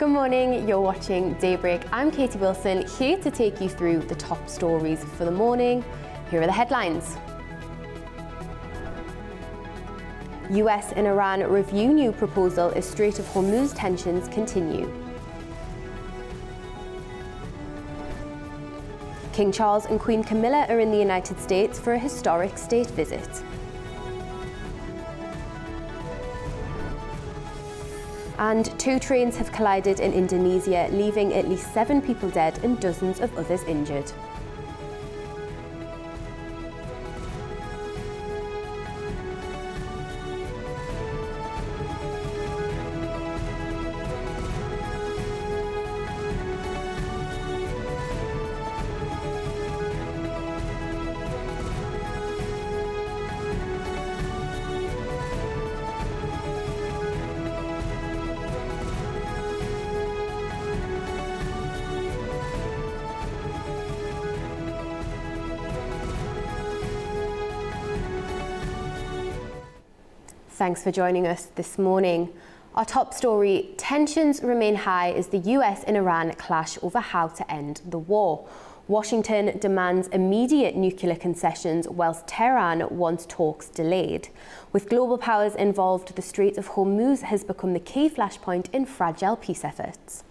Good morning, you're watching Daybreak. I'm Katie Wilson, here to take you through the top stories for the morning. Here are the headlines. US and Iran review new proposal as Strait of Hormuz tensions continue. King Charles and Queen Camilla are in the United States for a historic state visit. And 2 trains have collided in Indonesia, leaving at least 7 people dead and dozens of others injured. Thanks for joining us this morning. Our top story: tensions remain high as the US and Iran clash over how to end the war. Washington demands immediate nuclear concessions whilst Tehran wants talks delayed. With global powers involved, the Strait of Hormuz has become the key flashpoint in fragile peace efforts.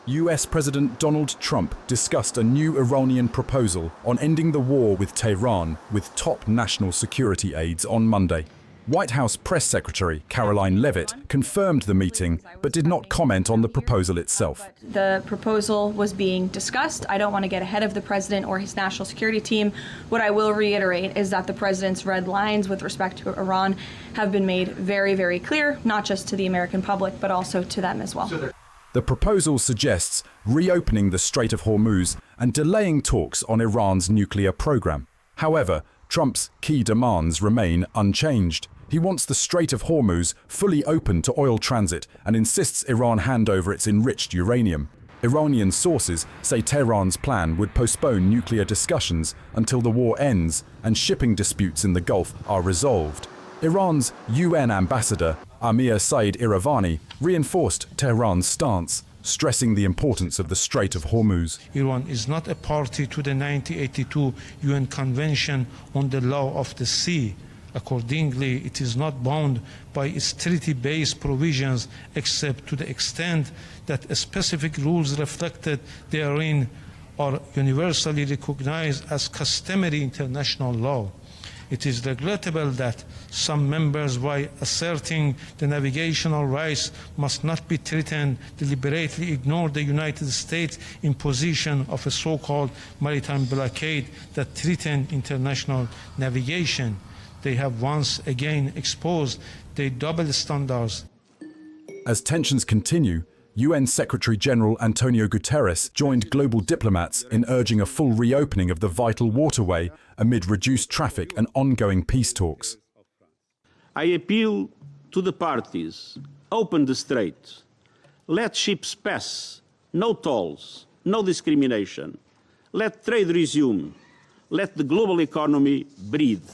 US President Donald Trump discussed a new Iranian proposal on ending the war with Tehran with top national security aides on Monday. White House Press Secretary Caroline Leavitt confirmed the meeting but did not comment on the proposal itself. The proposal was being discussed. I don't want to get ahead of the president or his national security team. What I will reiterate is that the president's red lines with respect to Iran have been made very, very clear, not just to the American public, but also to them as well. The proposal suggests reopening the Strait of Hormuz and delaying talks on Iran's nuclear program. However, Trump's key demands remain unchanged. He wants the Strait of Hormuz fully open to oil transit and insists Iran hand over its enriched uranium. Iranian sources say Tehran's plan would postpone nuclear discussions until the war ends and shipping disputes in the Gulf are resolved. Iran's UN ambassador, Amir Said Iravani, reinforced Tehran's stance, stressing the importance of the Strait of Hormuz. Iran is not a party to the 1982 UN Convention on the Law of the Sea. Accordingly, it is not bound by its treaty-based provisions except to the extent that specific rules reflected therein are universally recognized as customary international law. It is regrettable that some members, by asserting the navigational rights must not be threatened, deliberately ignore the United States' imposition of a so-called maritime blockade that threatened international navigation. They have once again exposed their double standards. As tensions continue, UN Secretary-General Antonio Guterres joined global diplomats in urging a full reopening of the vital waterway amid reduced traffic and ongoing peace talks. I appeal to the parties: open the strait, let ships pass, no tolls, no discrimination, let trade resume, let the global economy breathe.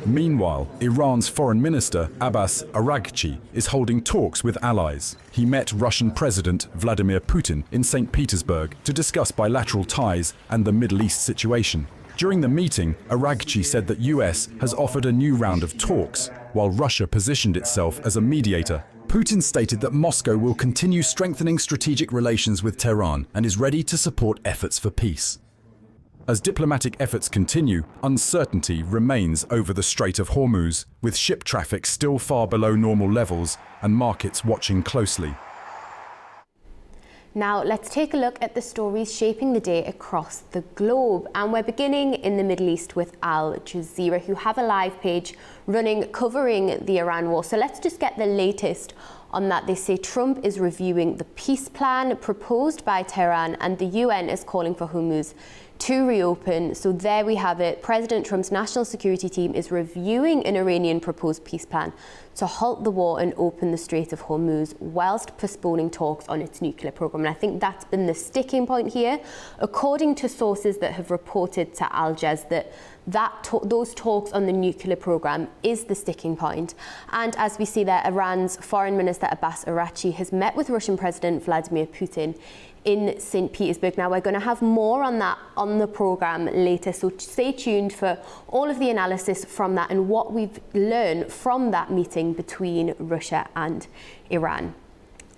Meanwhile, Iran's Foreign Minister Abbas Araghchi is holding talks with allies. He met Russian President Vladimir Putin in St. Petersburg to discuss bilateral ties and the Middle East situation. During the meeting, Araghchi said that US has offered a new round of talks, while Russia positioned itself as a mediator. Putin stated that Moscow will continue strengthening strategic relations with Tehran and is ready to support efforts for peace. As diplomatic efforts continue, uncertainty remains over the Strait of Hormuz, with ship traffic still far below normal levels and markets watching closely. Now let's take a look at the stories shaping the day across the globe. And we're beginning in the Middle East with Al Jazeera, who have a live page running covering the Iran war. So let's just get the latest on that. They say Trump is reviewing the peace plan proposed by Tehran and the UN is calling for Hormuz to reopen. So there we have it. President Trump's national security team is reviewing an Iranian proposed peace plan to halt the war and open the Strait of Hormuz whilst postponing talks on its nuclear program. And I think that's been the sticking point here. According to sources that have reported to Al Jazeera, those talks on the nuclear program is the sticking point. And as we see there, Iran's Foreign Minister Abbas Araghchi has met with Russian President Vladimir Putin in St. Petersburg. Now, we're going to have more on that on the programme later, so stay tuned for all of the analysis from that and what we've learned from that meeting between Russia and Iran.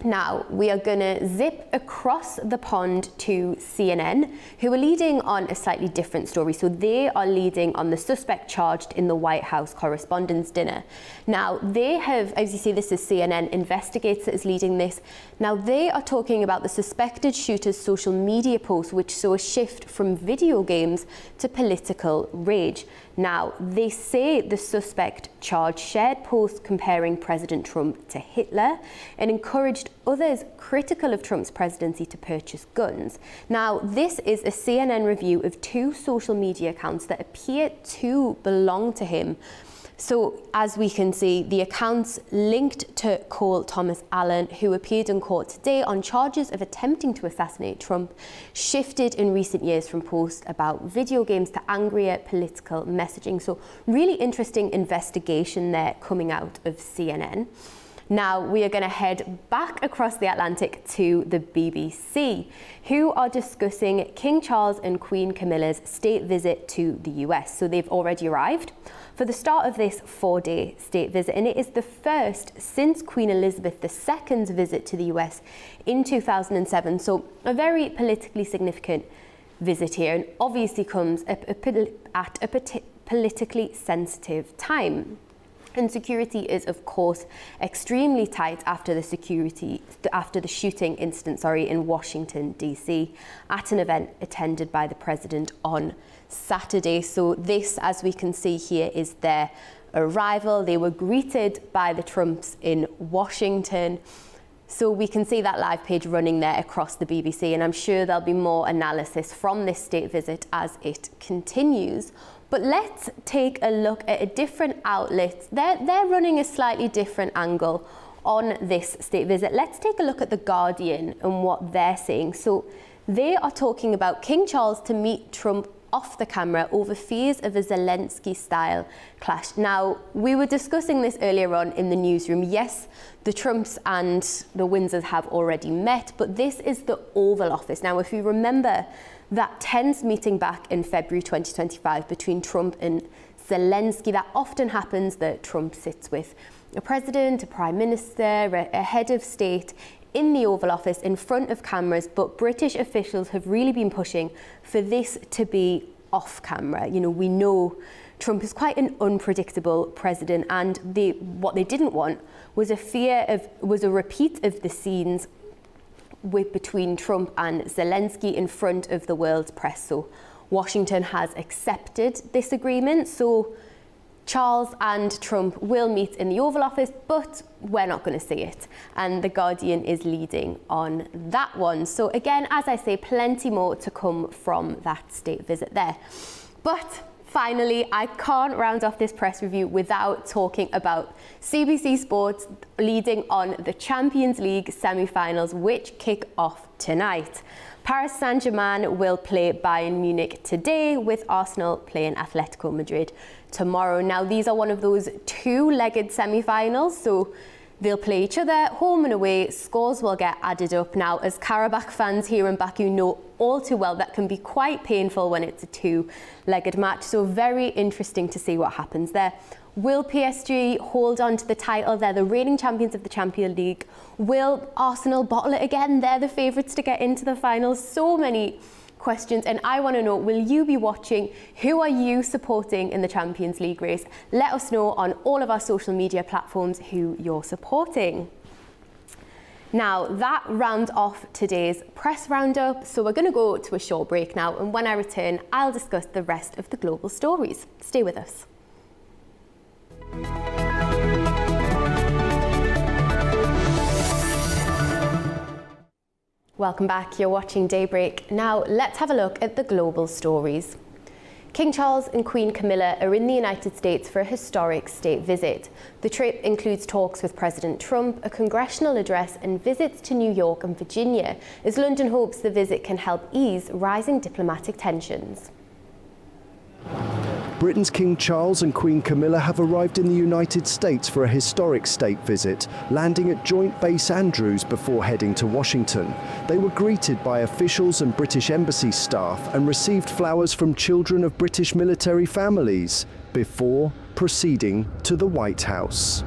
Now, we are going to zip across the pond to CNN, who are leading on a slightly different story. So they are leading on the suspect charged in the White House Correspondents' Dinner. Now, they have, as you see, this is CNN Investigates that is leading this. Now, they are talking about the suspected shooter's social media posts, which saw a shift from video games to political rage. Now, they say the suspect charged shared posts comparing President Trump to Hitler and encouraged others critical of Trump's presidency to purchase guns. Now, this is a CNN review of 2 social media accounts that appear to belong to him. So, as we can see, the accounts linked to Cole Thomas Allen, who appeared in court today on charges of attempting to assassinate Trump, shifted in recent years from posts about video games to angrier political messaging. So, really interesting investigation there coming out of CNN. Now, we are going to head back across the Atlantic to the BBC, who are discussing King Charles and Queen Camilla's state visit to the US. So they've already arrived for the start of this 4-day state visit, and it is the first since Queen Elizabeth II's visit to the US in 2007. So a very politically significant visit here, and obviously comes at a politically sensitive time. And security is, of course, extremely tight after the shooting incident, in Washington, D.C., at an event attended by the president on Saturday. So this, as we can see here, is their arrival. They were greeted by the Trumps in Washington. So we can see that live page running there across the BBC, and I'm sure there'll be more analysis from this state visit as it continues. But let's take a look at a different outlet. They're running a slightly different angle on this state visit. Let's take a look at The Guardian and what they're saying. So they are talking about King Charles to meet Trump off the camera over fears of a Zelensky-style clash. Now, we were discussing this earlier on in the newsroom. Yes, the Trumps and the Windsors have already met, but this is the Oval Office. Now, if you remember that tense meeting back in February 2025 between Trump and Zelensky, that often happens that Trump sits with a president, a prime minister, a head of state in the Oval Office in front of cameras, but British officials have really been pushing for this to be off camera. You know, we know Trump is quite an unpredictable president, and what they didn't want was a repeat of the scenes between Trump and Zelensky in front of the world's press. So Washington has accepted this agreement. So Charles and Trump will meet in the Oval Office, but we're not going to see it. And The Guardian is leading on that one. So again, as I say, plenty more to come from that state visit there. But finally, I can't round off this press review without talking about CBC Sports leading on the Champions League semi-finals, which kick off tonight. Paris Saint-Germain will play Bayern Munich today, with Arsenal playing Atletico Madrid tomorrow. Now, these are one of those 2-legged semi-finals, so they'll play each other home and away. Scores will get added up. Now, as Karabakh fans here in Baku know all too well, that can be quite painful when it's a 2-legged match. So very interesting to see what happens there. Will PSG hold on to the title? They're the reigning champions of the Champions League. Will Arsenal bottle it again? They're the favourites to get into the finals. So many questions, and I want to know, will you be watching? Who are you supporting in the Champions League race? Let us know on all of our social media platforms who you're supporting. Now, that rounds off today's press roundup, so we're going to go to a short break now, and when I return, I'll discuss the rest of the global stories. Stay with us. Welcome back, you're watching Daybreak. Now let's have a look at the global stories. King Charles and Queen Camilla are in the United States for a historic state visit. The trip includes talks with President Trump, a congressional address and visits to New York and Virginia, as London hopes the visit can help ease rising diplomatic tensions. Britain's King Charles and Queen Camilla have arrived in the United States for a historic state visit, landing at Joint Base Andrews before heading to Washington. They were greeted by officials and British Embassy staff and received flowers from children of British military families before proceeding to the White House.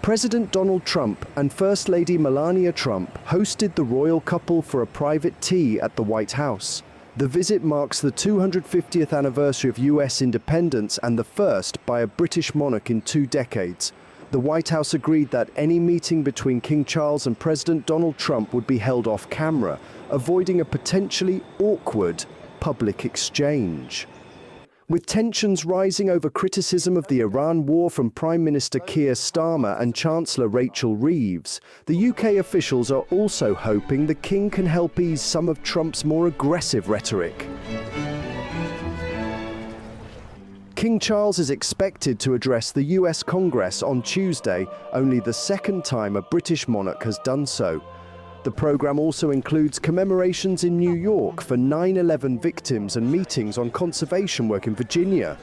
President Donald Trump and First Lady Melania Trump hosted the royal couple for a private tea at the White House. The visit marks the 250th anniversary of US independence and the first by a British monarch in 2 decades. The White House agreed that any meeting between King Charles and President Donald Trump would be held off camera, avoiding a potentially awkward public exchange. With tensions rising over criticism of the Iran war from Prime Minister Keir Starmer and Chancellor Rachel Reeves, the UK officials are also hoping the King can help ease some of Trump's more aggressive rhetoric. King Charles is expected to address the US Congress on Tuesday, only the second time a British monarch has done so. The programme also includes commemorations in New York for 9/11 victims and meetings on conservation work in Virginia.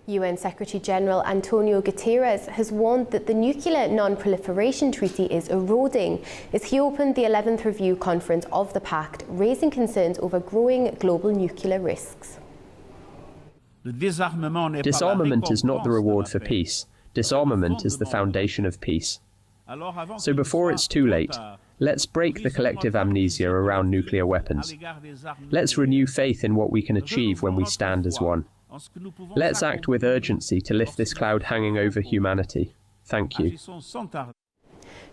UN Secretary-General Antonio Guterres has warned that the nuclear non-proliferation treaty is eroding as he opened the 11th review conference of the pact, raising concerns over growing global nuclear risks. Disarmament is not the reward for peace. Disarmament is the foundation of peace. So before it's too late, let's break the collective amnesia around nuclear weapons. Let's renew faith in what we can achieve when we stand as one. Let's act with urgency to lift this cloud hanging over humanity. Thank you.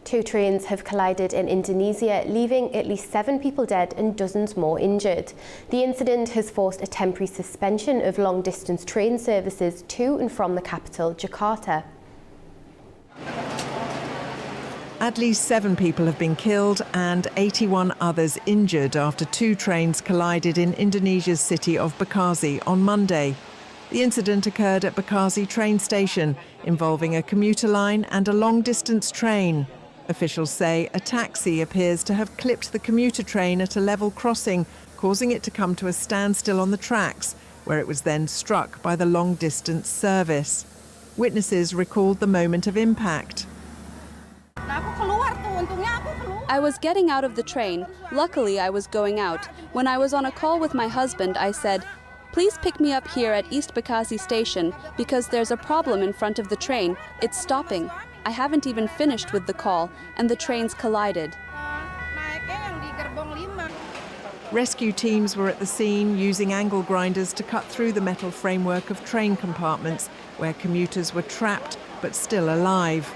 2 trains have collided in Indonesia, leaving at least 7 people dead and dozens more injured. The incident has forced a temporary suspension of long-distance train services to and from the capital, Jakarta. At least 7 people have been killed and 81 others injured after 2 trains collided in Indonesia's city of Bekasi on Monday. The incident occurred at Bekasi train station, involving a commuter line and a long-distance train. Officials say a taxi appears to have clipped the commuter train at a level crossing, causing it to come to a standstill on the tracks, where it was then struck by the long-distance service. Witnesses recalled the moment of impact. I was getting out of the train. Luckily, I was going out. When I was on a call with my husband, I said, "Please pick me up here at East Bekasi station because there's a problem in front of the train. It's stopping." I haven't even finished with the call, and the trains collided. Rescue teams were at the scene using angle grinders to cut through the metal framework of train compartments where commuters were trapped but still alive.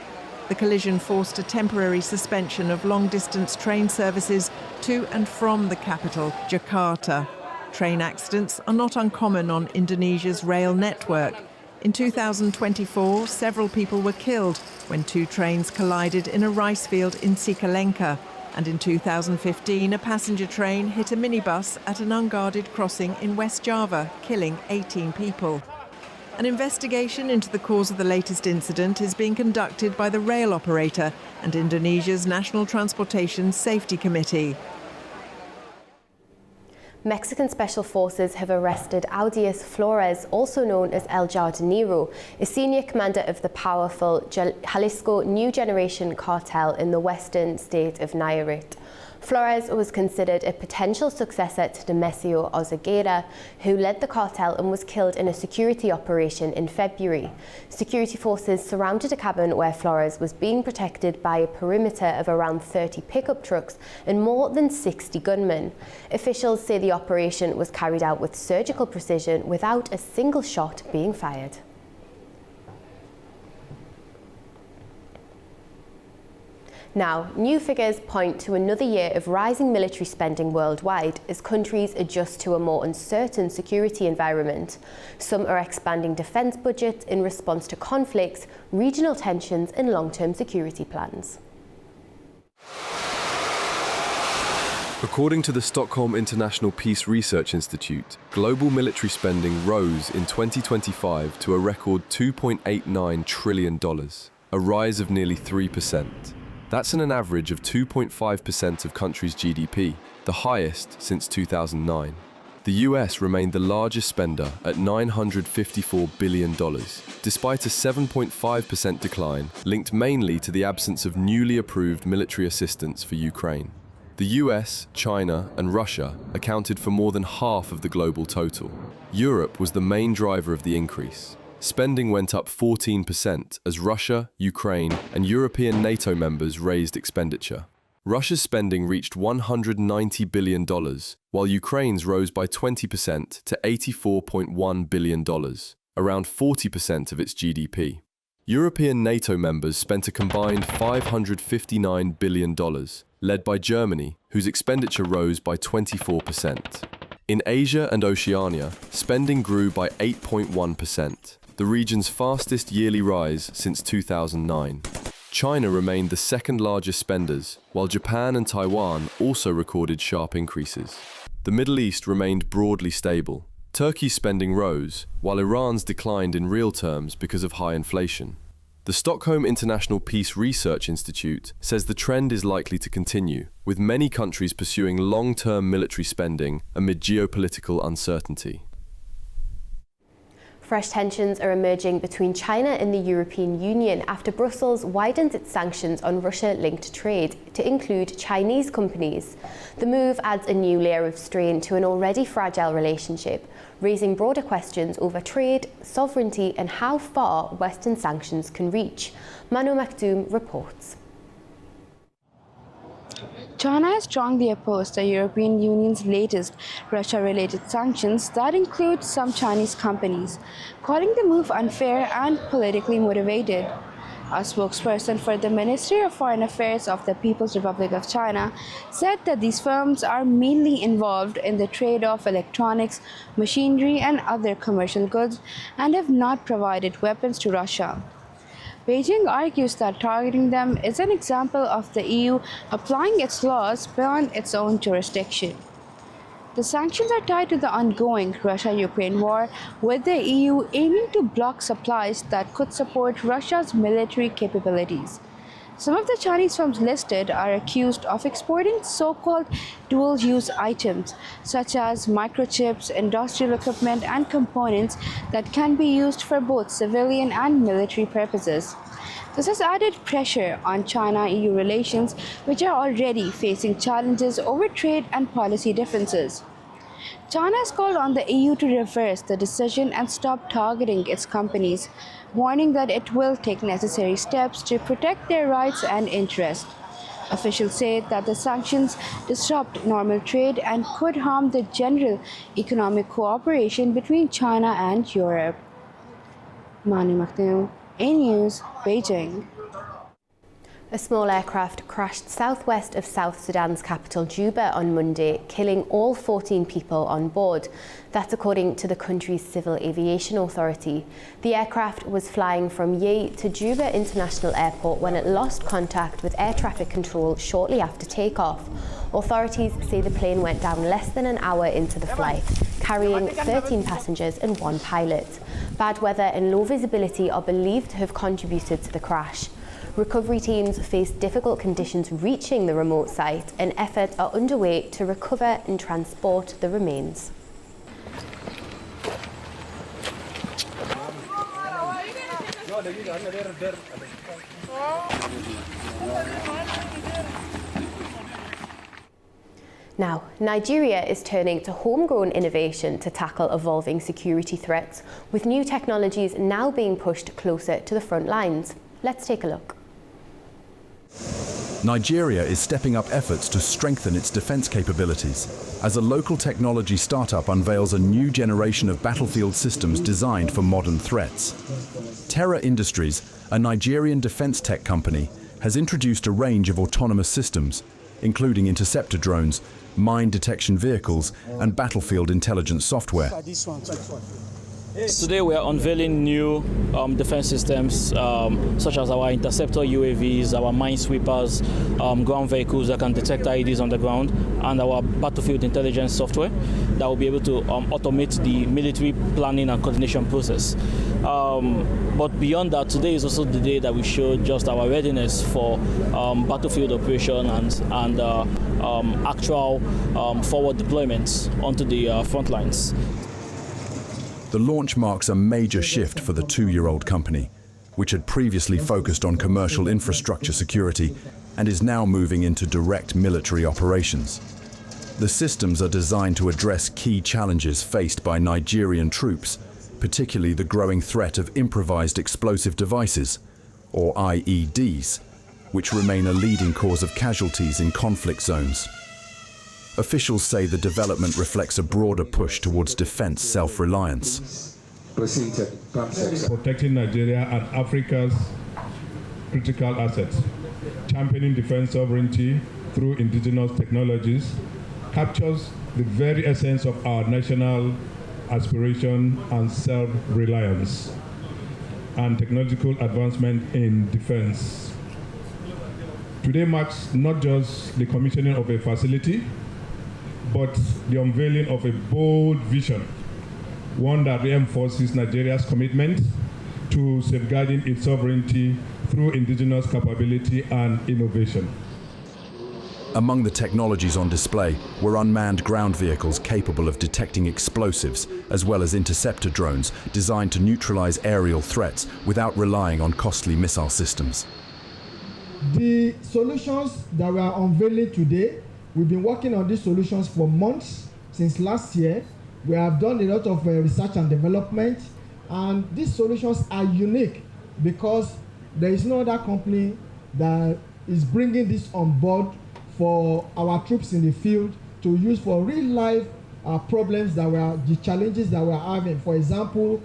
The collision forced a temporary suspension of long-distance train services to and from the capital, Jakarta. Train accidents are not uncommon on Indonesia's rail network. In 2024, several people were killed when 2 trains collided in a rice field in Cicalengka. And in 2015, a passenger train hit a minibus at an unguarded crossing in West Java, killing 18 people. An investigation into the cause of the latest incident is being conducted by the rail operator and Indonesia's National Transportation Safety Committee. Mexican Special Forces have arrested Audius Flores, also known as El Jardinero, a senior commander of the powerful Jalisco New Generation cartel in the western state of Nayarit. Flores was considered a potential successor to Nemesio Oseguera, who led the cartel and was killed in a security operation in February. Security forces surrounded a cabin where Flores was being protected by a perimeter of around 30 pickup trucks and more than 60 gunmen. Officials say the operation was carried out with surgical precision without a single shot being fired. Now, new figures point to another year of rising military spending worldwide as countries adjust to a more uncertain security environment. Some are expanding defence budgets in response to conflicts, regional tensions and long-term security plans. According to the Stockholm International Peace Research Institute, global military spending rose in 2025 to a record $2.89 trillion, a rise of nearly 3%. That's an average of 2.5% of countries' GDP, the highest since 2009. The US remained the largest spender at $954 billion, despite a 7.5% decline linked mainly to the absence of newly approved military assistance for Ukraine. The US, China, and Russia accounted for more than half of the global total. Europe was the main driver of the increase. Spending went up 14% as Russia, Ukraine, and European NATO members raised expenditure. Russia's spending reached $190 billion, while Ukraine's rose by 20% to $84.1 billion, around 40% of its GDP. European NATO members spent a combined $559 billion, led by Germany, whose expenditure rose by 24%. In Asia and Oceania, spending grew by 8.1%, the region's fastest yearly rise since 2009. China remained the second largest spenders, while Japan and Taiwan also recorded sharp increases. The Middle East remained broadly stable. Turkey's spending rose, while Iran's declined in real terms because of high inflation. The Stockholm International Peace Research Institute says the trend is likely to continue, with many countries pursuing long-term military spending amid geopolitical uncertainty. Fresh tensions are emerging between China and the European Union after Brussels widened its sanctions on Russia-linked trade to include Chinese companies. The move adds a new layer of strain to an already fragile relationship, raising broader questions over trade, sovereignty and how far Western sanctions can reach. Manu Maktoum reports. China has strongly opposed the European Union's latest Russia-related sanctions that include some Chinese companies, calling the move unfair and politically motivated. A spokesperson for the Ministry of Foreign Affairs of the People's Republic of China said that these firms are mainly involved in the trade of electronics, machinery and other commercial goods and have not provided weapons to Russia. Beijing argues that targeting them is an example of the EU applying its laws beyond its own jurisdiction. The sanctions are tied to the ongoing Russia-Ukraine war, with the EU aiming to block supplies that could support Russia's military capabilities. Some of the Chinese firms listed are accused of exporting so-called dual-use items, such as microchips, industrial equipment, and components that can be used for both civilian and military purposes. This has added pressure on China-EU relations, which are already facing challenges over trade and policy differences. China has called on the EU to reverse the decision and stop targeting its companies, warning that it will take necessary steps to protect their rights and interests. Officials say that the sanctions disrupt normal trade and could harm the general economic cooperation between China and Europe. Manu Maktoum, A News, Beijing. A small aircraft crashed southwest of South Sudan's capital Juba on Monday, killing all 14 people on board. That's according to the country's Civil Aviation Authority. The aircraft was flying from Yei to Juba International Airport when it lost contact with air traffic control shortly after takeoff. Authorities say the plane went down less than an hour into the flight, carrying 13 passengers and 1 pilot. Bad weather and low visibility are believed to have contributed to the crash. Recovery teams face difficult conditions reaching the remote site, and efforts are underway to recover and transport the remains. Now, Nigeria is turning to homegrown innovation to tackle evolving security threats, with new technologies now being pushed closer to the front lines. Let's take a look. Nigeria is stepping up efforts to strengthen its defense capabilities as a local technology startup unveils a new generation of battlefield systems designed for modern threats. Terra Industries, a Nigerian defense tech company, has introduced a range of autonomous systems, including interceptor drones, mine detection vehicles, and battlefield intelligence software. Today we are unveiling new defense systems such as our interceptor UAVs, our minesweepers, ground vehicles that can detect IEDs on the ground, and our battlefield intelligence software that will be able to automate the military planning and coordination process. But beyond that, today is also the day that we show just our readiness for battlefield operation and actual forward deployments onto the front lines. The launch marks a major shift for the two-year-old company, which had previously focused on commercial infrastructure security and is now moving into direct military operations. The systems are designed to address key challenges faced by Nigerian troops, particularly the growing threat of improvised explosive devices, or IEDs, which remain a leading cause of casualties in conflict zones. Officials say the development reflects a broader push towards defense self-reliance. Protecting Nigeria and Africa's critical assets, championing defense sovereignty through indigenous technologies, captures the very essence of our national aspiration and self-reliance and technological advancement in defense. Today marks not just the commissioning of a facility, but the unveiling of a bold vision, one that reinforces Nigeria's commitment to safeguarding its sovereignty through indigenous capability and innovation. Among the technologies on display were unmanned ground vehicles capable of detecting explosives, as well as interceptor drones designed to neutralize aerial threats without relying on costly missile systems. The solutions that we are unveiling today, we've been working on these solutions for months, since last year. We have done a lot of research and development, and these solutions are unique because there is no other company that is bringing this on board for our troops in the field to use for real life problems the challenges that we are having. For example,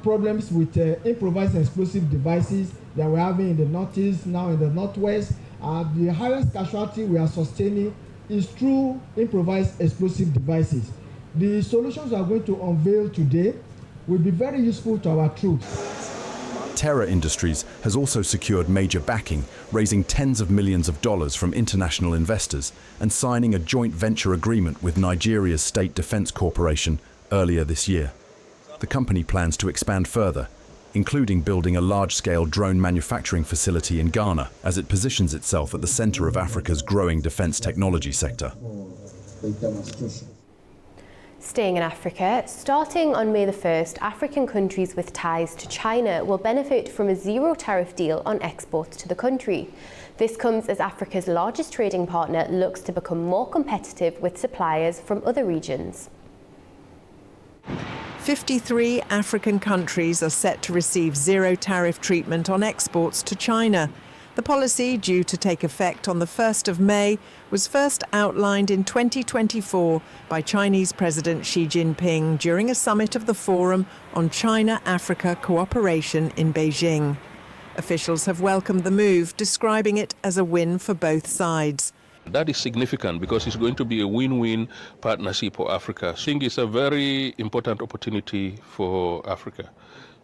problems with improvised explosive devices that we're having in the Northeast, now in the Northwest. The highest casualty we are sustaining is through improvised explosive devices. The solutions we are going to unveil today will be very useful to our troops. Terra Industries has also secured major backing, raising tens of millions of dollars from international investors and signing a joint venture agreement with Nigeria's State Defense Corporation earlier this year. The company plans to expand further, including building a large-scale drone manufacturing facility in Ghana as it positions itself at the center of Africa's growing defense technology sector. Staying in Africa, starting on May the 1st, African countries with ties to China will benefit from a zero-tariff deal on exports to the country. This comes as Africa's largest trading partner looks to become more competitive with suppliers from other regions. 53 African countries are set to receive zero-tariff treatment on exports to China. The policy, due to take effect on the 1st of May, was first outlined in 2024 by Chinese President Xi Jinping during a summit of the Forum on China-Africa Cooperation in Beijing. Officials have welcomed the move, describing it as a win for both sides. That is significant because it's going to be a win-win partnership for Africa. I think it's a very important opportunity for Africa.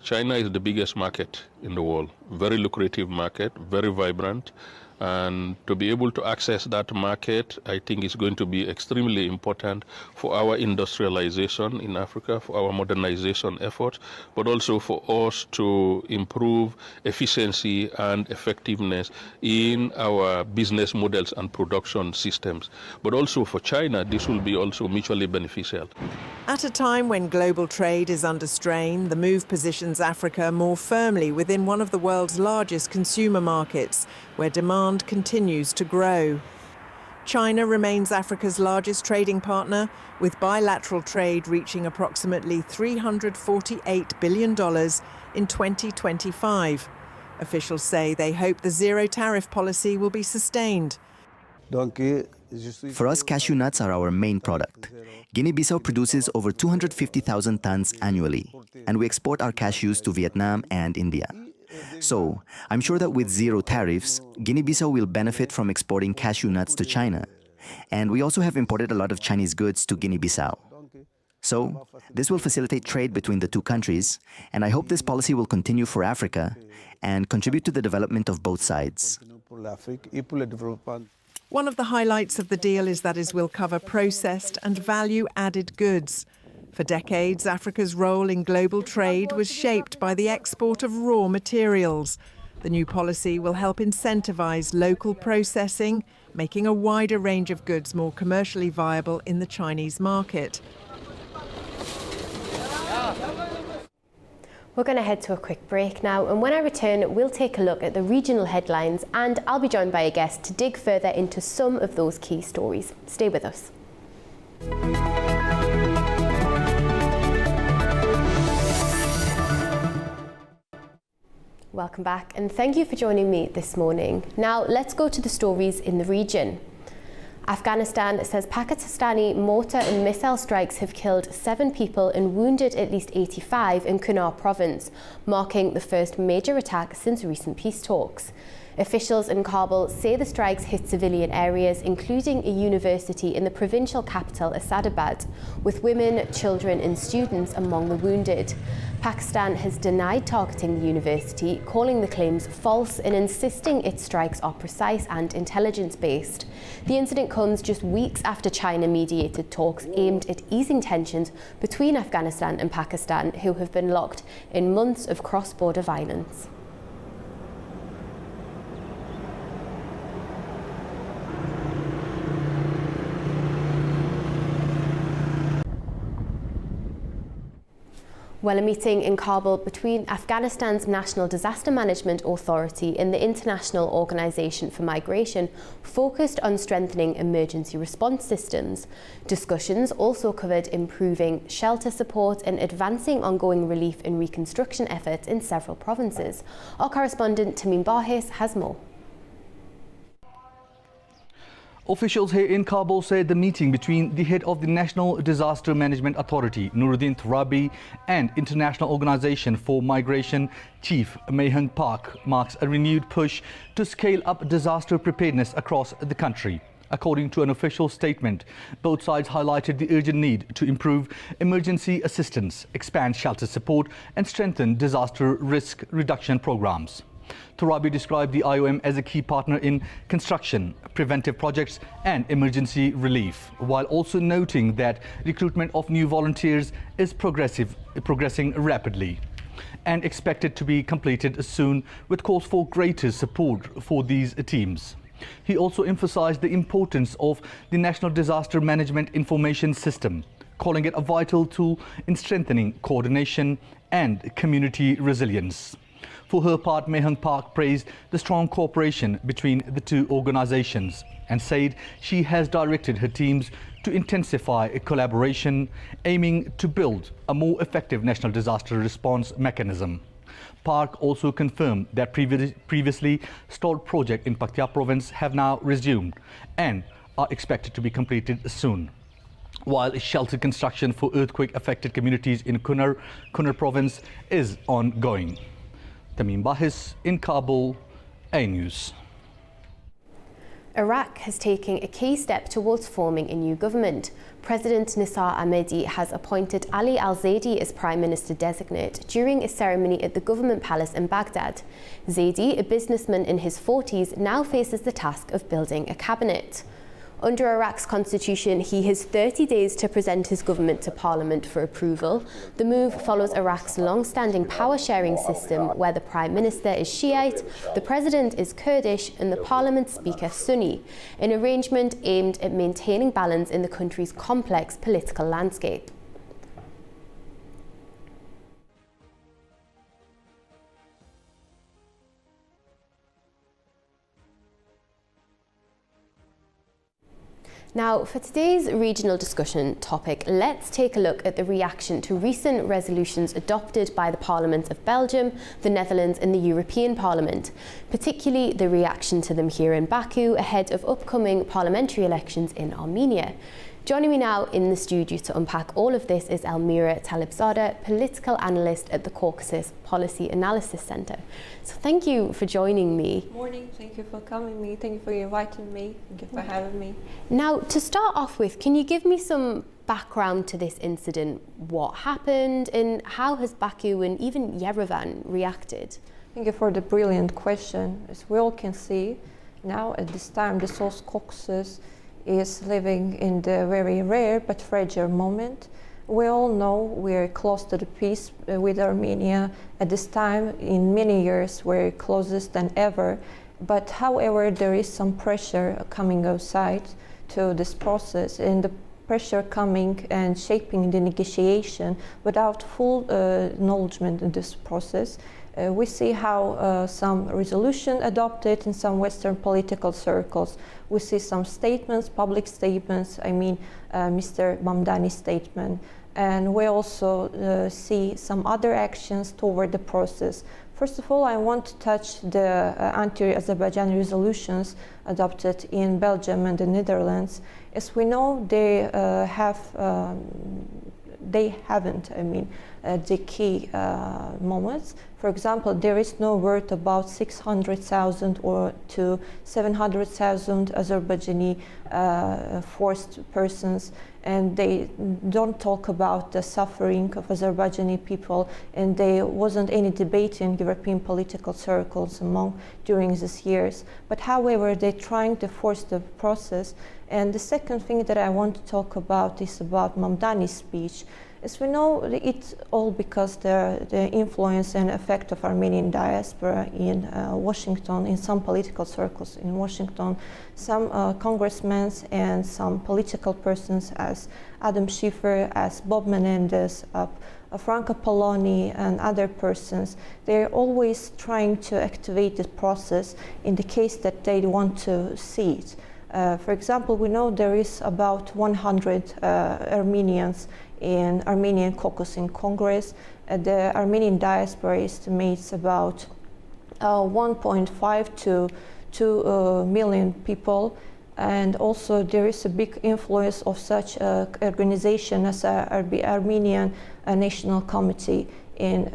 China is the biggest market in the world, very lucrative market, very vibrant. And to be able to access that market, I think is going to be extremely important for our industrialization in Africa, for our modernization efforts, but also for us to improve efficiency and effectiveness in our business models and production systems. But also for China, this will be also mutually beneficial. At a time when global trade is under strain, the move positions Africa more firmly within one of the world's largest consumer markets, where demand continues to grow. China remains Africa's largest trading partner, with bilateral trade reaching approximately $348 billion in 2025. Officials say they hope the zero-tariff policy will be sustained. For us, cashew nuts are our main product. Guinea-Bissau produces over 250,000 tons annually, and we export our cashews to Vietnam and India. So, I'm sure that with zero tariffs, Guinea-Bissau will benefit from exporting cashew nuts to China. And we also have imported a lot of Chinese goods to Guinea-Bissau. So, this will facilitate trade between the two countries, and I hope this policy will continue for Africa and contribute to the development of both sides. One of the highlights of the deal is that it will cover processed and value-added goods. For decades, Africa's role in global trade was shaped by the export of raw materials. The new policy will help incentivize local processing, making a wider range of goods more commercially viable in the Chinese market. We're going to head to a quick break now, and when I return, we'll take a look at the regional headlines, and I'll be joined by a guest to dig further into some of those key stories. Stay with us. Welcome back, and thank you for joining me this morning. Now, let's go to the stories in the region. Afghanistan says Pakistani mortar and missile strikes have killed 7 people and wounded at least 85 in Kunar province, marking the first major attack since recent peace talks. Officials in Kabul say the strikes hit civilian areas, including a university in the provincial capital, Asadabad, with women, children and students among the wounded. Pakistan has denied targeting the university, calling the claims false and insisting its strikes are precise and intelligence-based. The incident comes just weeks after China-mediated talks aimed at easing tensions between Afghanistan and Pakistan, who have been locked in months of cross-border violence. Well, a meeting in Kabul between Afghanistan's National Disaster Management Authority and the International Organization for Migration focused on strengthening emergency response systems. Discussions also covered improving shelter support and advancing ongoing relief and reconstruction efforts in several provinces. Our correspondent Tamim Bahis has more. Officials here in Kabul said the meeting between the head of the National Disaster Management Authority, Nuruddin Turabi, and International Organization for Migration Chief Mehang Park marks a renewed push to scale up disaster preparedness across the country. According to an official statement, both sides highlighted the urgent need to improve emergency assistance, expand shelter support, and strengthen disaster risk reduction programs. Turabi described the IOM as a key partner in construction, preventive projects and emergency relief, while also noting that recruitment of new volunteers is progressing rapidly and expected to be completed soon, with calls for greater support for these teams. He also emphasized the importance of the National Disaster Management Information System, calling it a vital tool in strengthening coordination and community resilience. For her part, Mehang Park praised the strong cooperation between the two organizations and said she has directed her teams to intensify collaboration, aiming to build a more effective national disaster response mechanism. Park also confirmed that previously stalled projects in Paktia province have now resumed and are expected to be completed soon, while shelter construction for earthquake-affected communities in Kunar province is ongoing. Tamim Bahis in Kabul, A News. Iraq has taken a key step towards forming a new government. President Nisar Ahmedi has appointed Ali al-Zaidi as Prime Minister designate during a ceremony at the government palace in Baghdad. Zaidi, a businessman in his 40s, now faces the task of building a cabinet. Under Iraq's constitution, he has 30 days to present his government to parliament for approval. The move follows Iraq's long-standing power-sharing system where the prime minister is Shiite, the president is Kurdish and the parliament speaker Sunni, an arrangement aimed at maintaining balance in the country's complex political landscape. Now, for today's regional discussion topic, let's take a look at the reaction to recent resolutions adopted by the Parliament of Belgium, the Netherlands and the European Parliament, particularly the reaction to them here in Baku ahead of upcoming parliamentary elections in Armenia. Joining me now in the studio to unpack all of this is Elmira Talibzadeh, political analyst at the Caucasus Policy Analysis Centre. So thank you for joining me. Morning, thank you for coming me, thank you for inviting me, thank you for having me. Now, to start off with, can you give me some background to this incident? What happened and how has Baku and even Yerevan reacted? Thank you for the brilliant question. As we all can see, now at this time the South Caucasus is living in the very rare but fragile moment. We all know we're close to the peace with Armenia. At this time, in many years, we're closest than ever. But however, there is some pressure coming outside to this process, and the pressure coming and shaping the negotiation without full acknowledgement in this process. We see how some resolution adopted in some Western political circles. We see some statements, public statements, Mr. Mamdani's statement. And we also see some other actions toward the process. First of all, I want to touch the anti-Azerbaijan resolutions adopted in Belgium and the Netherlands. As we know, they haven't the key moments. For example, there is no word about 600,000 or to 700,000 Azerbaijani forced persons, and they don't talk about the suffering of Azerbaijani people, and there wasn't any debate in European political circles during these years. But however, they're trying to force the process. And the second thing that I want to talk about is about Mamdani's speech. As we know, it's all because the influence and effect of Armenian diaspora in Washington, in some political circles in Washington, some congressmen and some political persons as Adam Schiffer, as Bob Menendez, Franco Poloni and other persons, they're always trying to activate the process in the case that they want to see it. For example, we know there is about 100 Armenians in Armenian Caucus in Congress. The Armenian diaspora estimates about 1.5 to 2 million people. And also there is a big influence of such organization as Armenian National Committee in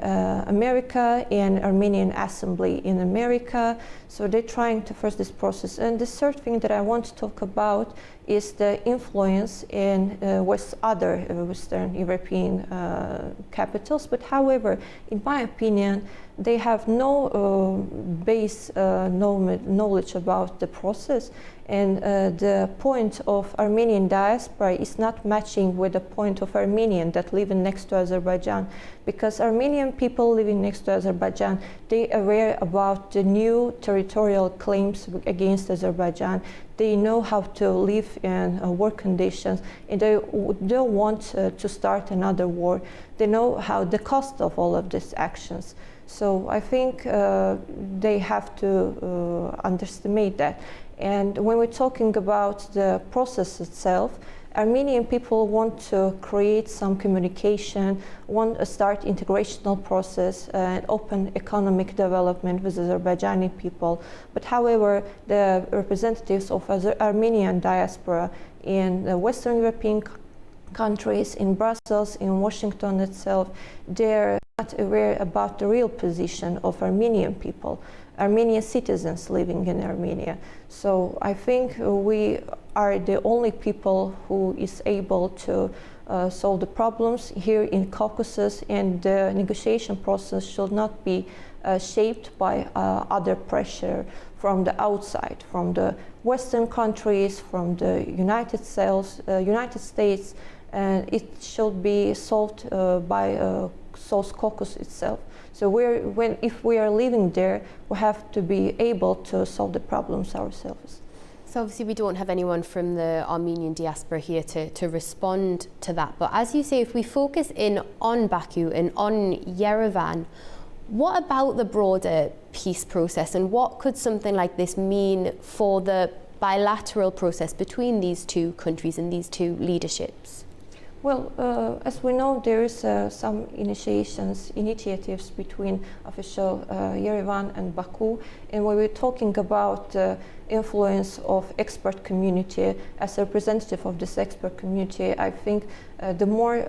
America and Armenian Assembly in America. So they're trying to force this process. And the third thing that I want to talk about is the influence in other Western European capitals. But however, in my opinion, they have no base knowledge about the process. And the point of Armenian diaspora is not matching with the point of Armenian that live next to Azerbaijan. Because Armenian people living next to Azerbaijan, they are aware about the new territorial claims against Azerbaijan. They know how to live in war conditions, and they don't want to start another war. They know how the cost of all of these actions. So I think they have to underestimate that. And when we're talking about the process itself, Armenian people want to create some communication, want to start integrational process and open economic development with Azerbaijani people. But however, the representatives of Armenian diaspora in the Western European countries, in Brussels, in Washington itself, they're not aware about the real position of Armenian people, Armenian citizens living in Armenia. So I think we are the only people who is able to solve the problems here in Caucasus, and the negotiation process should not be shaped by other pressure from the outside, from the Western countries, from the United States, and it should be solved by South Caucasus itself. So if we are living there, we have to be able to solve the problems ourselves. So obviously we don't have anyone from the Armenian diaspora here to respond to that. But as you say, if we focus in on Baku and on Yerevan, what about the broader peace process, and what could something like this mean for the bilateral process between these two countries and these two leaderships? Well, as we know, there is some initiatives between official Yerevan and Baku, and when we're talking about the influence of expert community, as a representative of this expert community, I think the more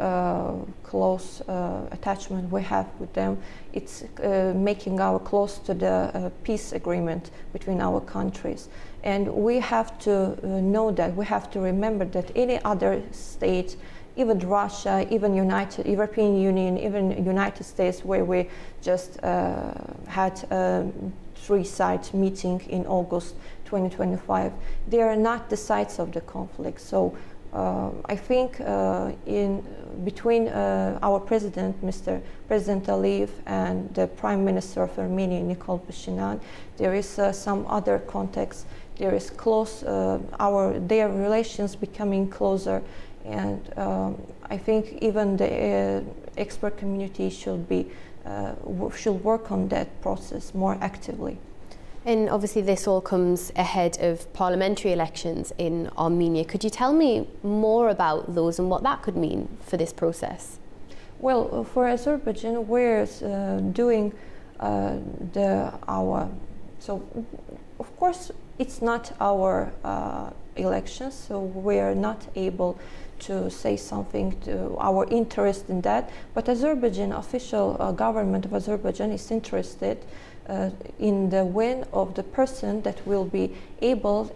close attachment we have with them, it's making our close to the peace agreement between our countries. And we have to know that, we have to remember that any other state, even Russia, even European Union, even United States, where we just had a three-side meeting in August 2025, they are not the sides of the conflict. So I think between our president, Mr. President Aliyev, and the Prime Minister of Armenia, Nikol Pashinyan, there is some other context. There is their relations becoming closer. And I think even the expert community should work on that process more actively. And obviously this all comes ahead of parliamentary elections in Armenia. Could you tell me more about those and what that could mean for this process? Well, for Azerbaijan, we're doing so of course it's not our elections, so we are not able to say something to our interest in that, but Azerbaijan, official government of Azerbaijan is interested in the win of the person that will be able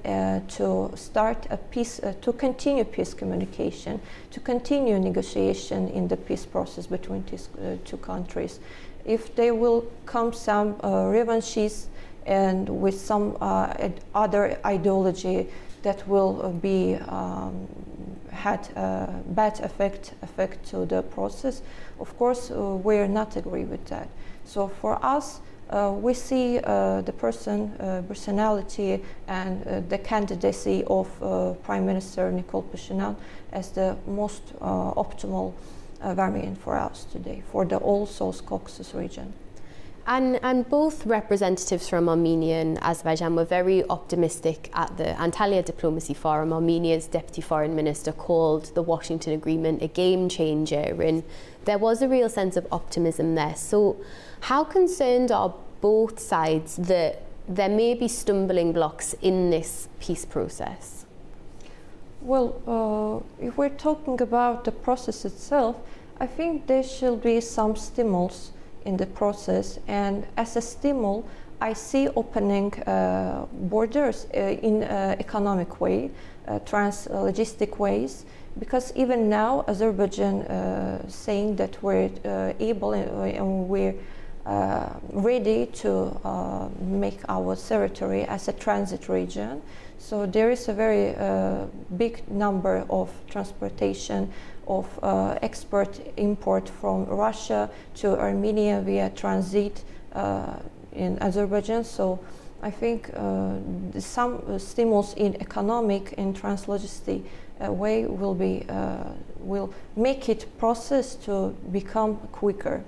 to start a peace, to continue peace communication, to continue negotiation in the peace process between these two countries. If there will come some revanchists and with some other ideology that will be had a bad effect to the process, of course we are not agree with that. So for us, we see the personality and the candidacy of Prime Minister Nikol Pashinyan as the most optimal variant for us today, for the all South Caucasus region. And both representatives from Armenia and Azerbaijan were very optimistic at the Antalya Diplomacy Forum. Armenia's Deputy Foreign Minister called the Washington Agreement a game changer, and there was a real sense of optimism there. So how concerned are both sides that there may be stumbling blocks in this peace process? Well, if we're talking about the process itself, I think there should be some stimulus in the process, and as a stimul, I see opening borders in economic way, trans-logistic ways, because even now Azerbaijan saying that we're able and we're ready to make our territory as a transit region. So there is a very big number of transportation of export import from Russia to Armenia via transit in Azerbaijan. So I think some stimulus in economic and translogistic way will make it process to become quicker.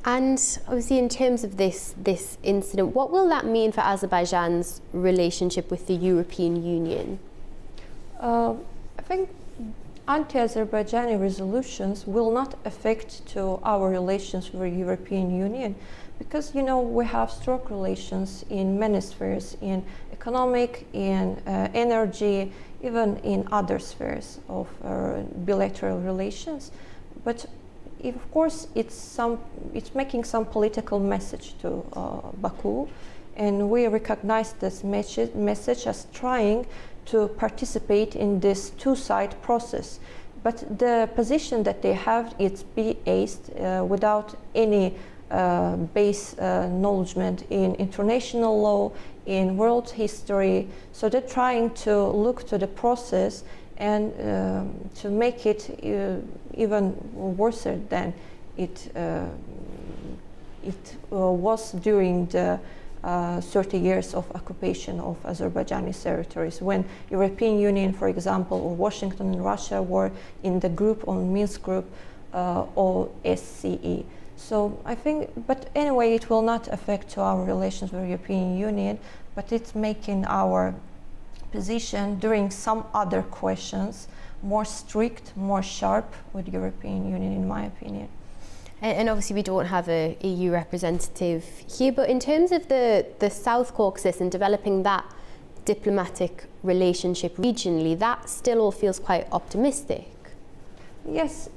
And obviously in terms of this incident, what will that mean for Azerbaijan's relationship with the European Union? I think anti-Azerbaijani resolutions will not affect to our relations with the European Union, because we have strong relations in many spheres, in economic, in energy, even in other spheres of bilateral relations. But of course, it's making some political message to Baku, and we recognize this message as trying to participate in this two-side process. But the position that they have is based without any base acknowledgement in international law, in world history. So they're trying to look to the process and to make it even worse than it was during the 30 years of occupation of Azerbaijani territories, when European Union, for example, or Washington and Russia were in the group on Minsk group OSCE. So I think, but anyway, it will not affect our relations with the European Union, but it's making our position during some other questions more strict, more sharp with the European Union, in my opinion. And obviously we don't have a EU representative here, but in terms of the South Caucasus and developing that diplomatic relationship regionally, that still all feels quite optimistic. Yes,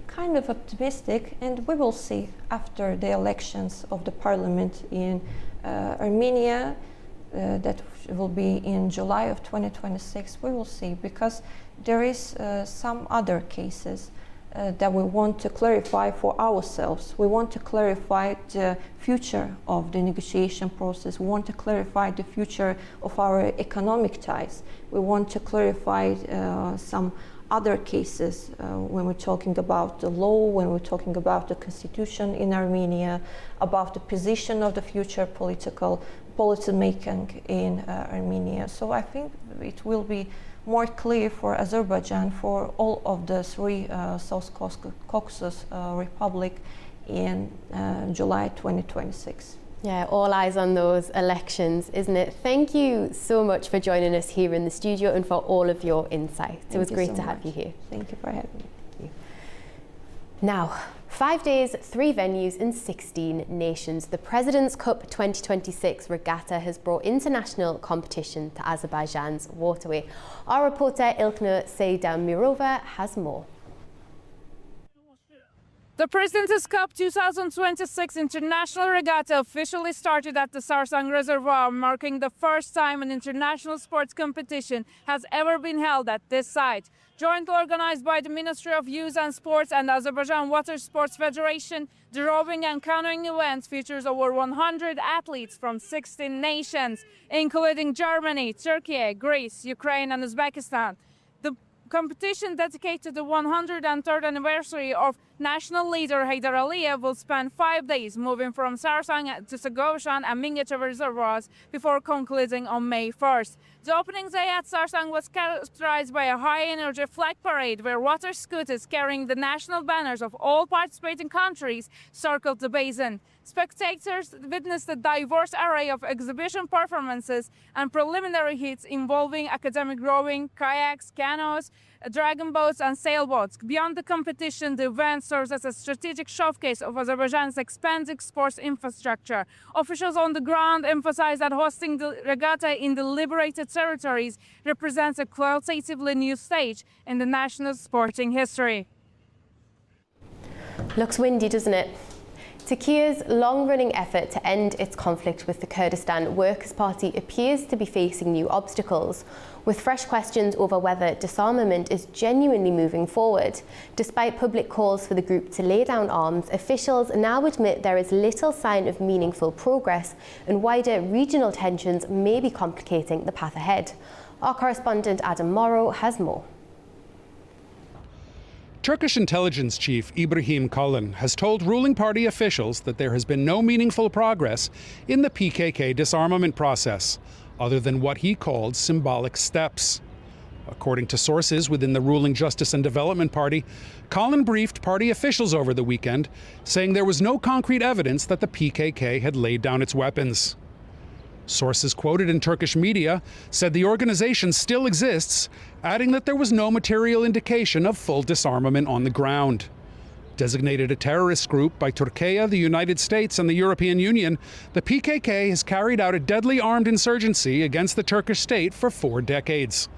kind of optimistic, and we will see after the elections of the parliament in Armenia, that will be in July of 2026. We will see, because there is some other cases that we want to clarify for ourselves. We want to clarify the future of the negotiation process. We want to clarify the future of our economic ties. We want to clarify some other cases when we're talking about the law, when we're talking about the constitution in Armenia, about the position of the future policy making in Armenia. So I think it will be more clear for Azerbaijan, for all of the three South Caucasus Republic in July 2026. Yeah, all eyes on those elections, isn't it? Thank you so much for joining us here in the studio and for all of your insights. It was great to have you here. Thank you for having me. Thank you. Now, 5 days, 3 venues and 16 nations. The President's Cup 2026 regatta has brought international competition to Azerbaijan's waterway. Our reporter Ilknur Seydamirova has more. The President's Cup 2026 International Regatta officially started at the Sarsang Reservoir, marking the first time an international sports competition has ever been held at this site. Jointly organized by the Ministry of Youth and Sports and Azerbaijan Water Sports Federation, the rowing and canoeing event features over 100 athletes from 16 nations, including Germany, Turkey, Greece, Ukraine and Uzbekistan. The competition dedicated to the 103rd anniversary of national leader Haydar Aliyev will span 5 days, moving from Sarsang to Sagovshan and Mingachev reservoirs before concluding on May 1st. The opening day at Sarsang was characterized by a high-energy flag parade where water scooters carrying the national banners of all participating countries circled the basin. Spectators witnessed a diverse array of exhibition performances and preliminary hits involving academic rowing, kayaks, canoes, dragon boats and sailboats. Beyond the competition, the event serves as a strategic showcase of Azerbaijan's expanding sports infrastructure. Officials on the ground emphasize that hosting the regatta in the liberated territories represents a qualitatively new stage in the national sporting history. Looks windy, doesn't it? Turkey's long-running effort to end its conflict with the Kurdistan Workers' Party appears to be facing new obstacles, with fresh questions over whether disarmament is genuinely moving forward. Despite public calls for the group to lay down arms, officials now admit there is little sign of meaningful progress, and wider regional tensions may be complicating the path ahead. Our correspondent Adam Morrow has more. Turkish intelligence chief Ibrahim Kalin has told ruling party officials that there has been no meaningful progress in the PKK disarmament process, other than what he called symbolic steps. According to sources within the ruling Justice and Development Party, Kalin briefed party officials over the weekend, saying there was no concrete evidence that the PKK had laid down its weapons. Sources quoted in Turkish media said the organization still exists, adding that there was no material indication of full disarmament on the ground. Designated a terrorist group by Turkey, the United States, and the European Union, the PKK has carried out a deadly armed insurgency against the Turkish state for 4 decades.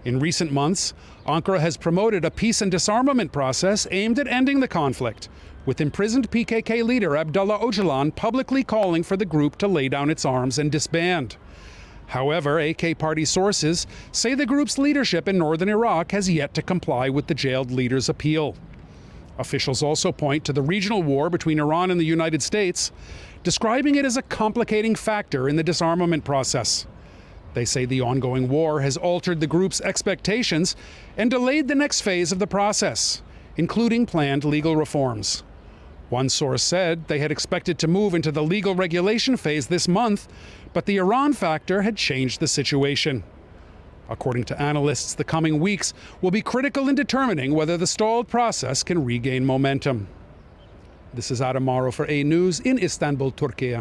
In recent months, Ankara has promoted a peace and disarmament process aimed at ending the conflict, with imprisoned PKK leader Abdullah Öcalan publicly calling for the group to lay down its arms and disband. However, AK party sources say the group's leadership in northern Iraq has yet to comply with the jailed leader's appeal. Officials also point to the regional war between Iran and the United States, describing it as a complicating factor in the disarmament process. They say the ongoing war has altered the group's expectations and delayed the next phase of the process, including planned legal reforms. One source said they had expected to move into the legal regulation phase this month, but the Iran factor had changed the situation. According to analysts, the coming weeks will be critical in determining whether the stalled process can regain momentum. This is Adam Morrow for A News in Istanbul, Turkey.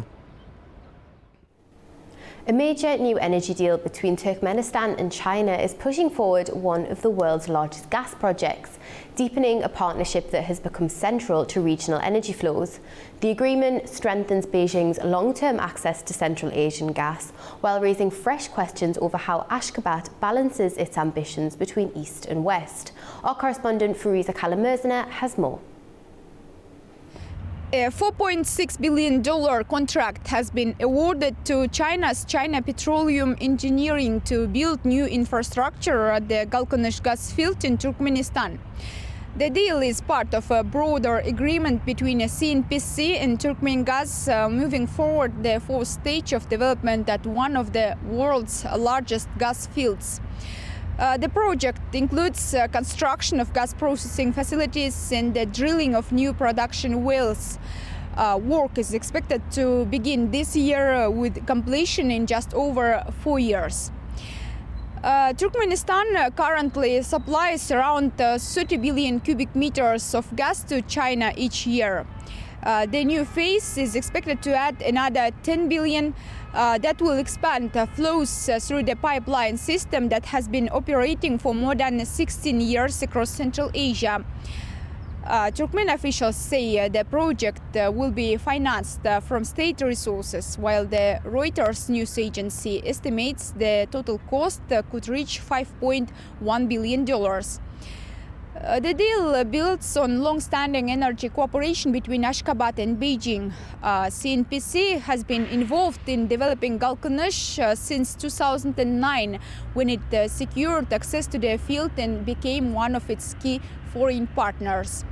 A major new energy deal between Turkmenistan and China is pushing forward one of the world's largest gas projects, deepening a partnership that has become central to regional energy flows. The agreement strengthens Beijing's long-term access to Central Asian gas, while raising fresh questions over how Ashgabat balances its ambitions between East and West. Our correspondent Fariza Kalamurzana has more. A $4.6 billion contract has been awarded to China's China Petroleum Engineering to build new infrastructure at the Galkanesh gas field in Turkmenistan. The deal is part of a broader agreement between CNPC and Turkmengas moving forward the fourth stage of development at one of the world's largest gas fields. The project includes construction of gas processing facilities and the drilling of new production wells. Work is expected to begin this year with completion in just over 4 years. Turkmenistan currently supplies around 30 billion cubic meters of gas to China each year. The new phase is expected to add another 10 billion that will expand flows through the pipeline system that has been operating for more than 16 years across Central Asia. Turkmen officials say the project will be financed from state resources, while the Reuters news agency estimates the total cost could reach $5.1 billion. The deal builds on long-standing energy cooperation between Ashgabat and Beijing. CNPC has been involved in developing Galkanesh since 2009, when it secured access to the field and became one of its key foreign partners.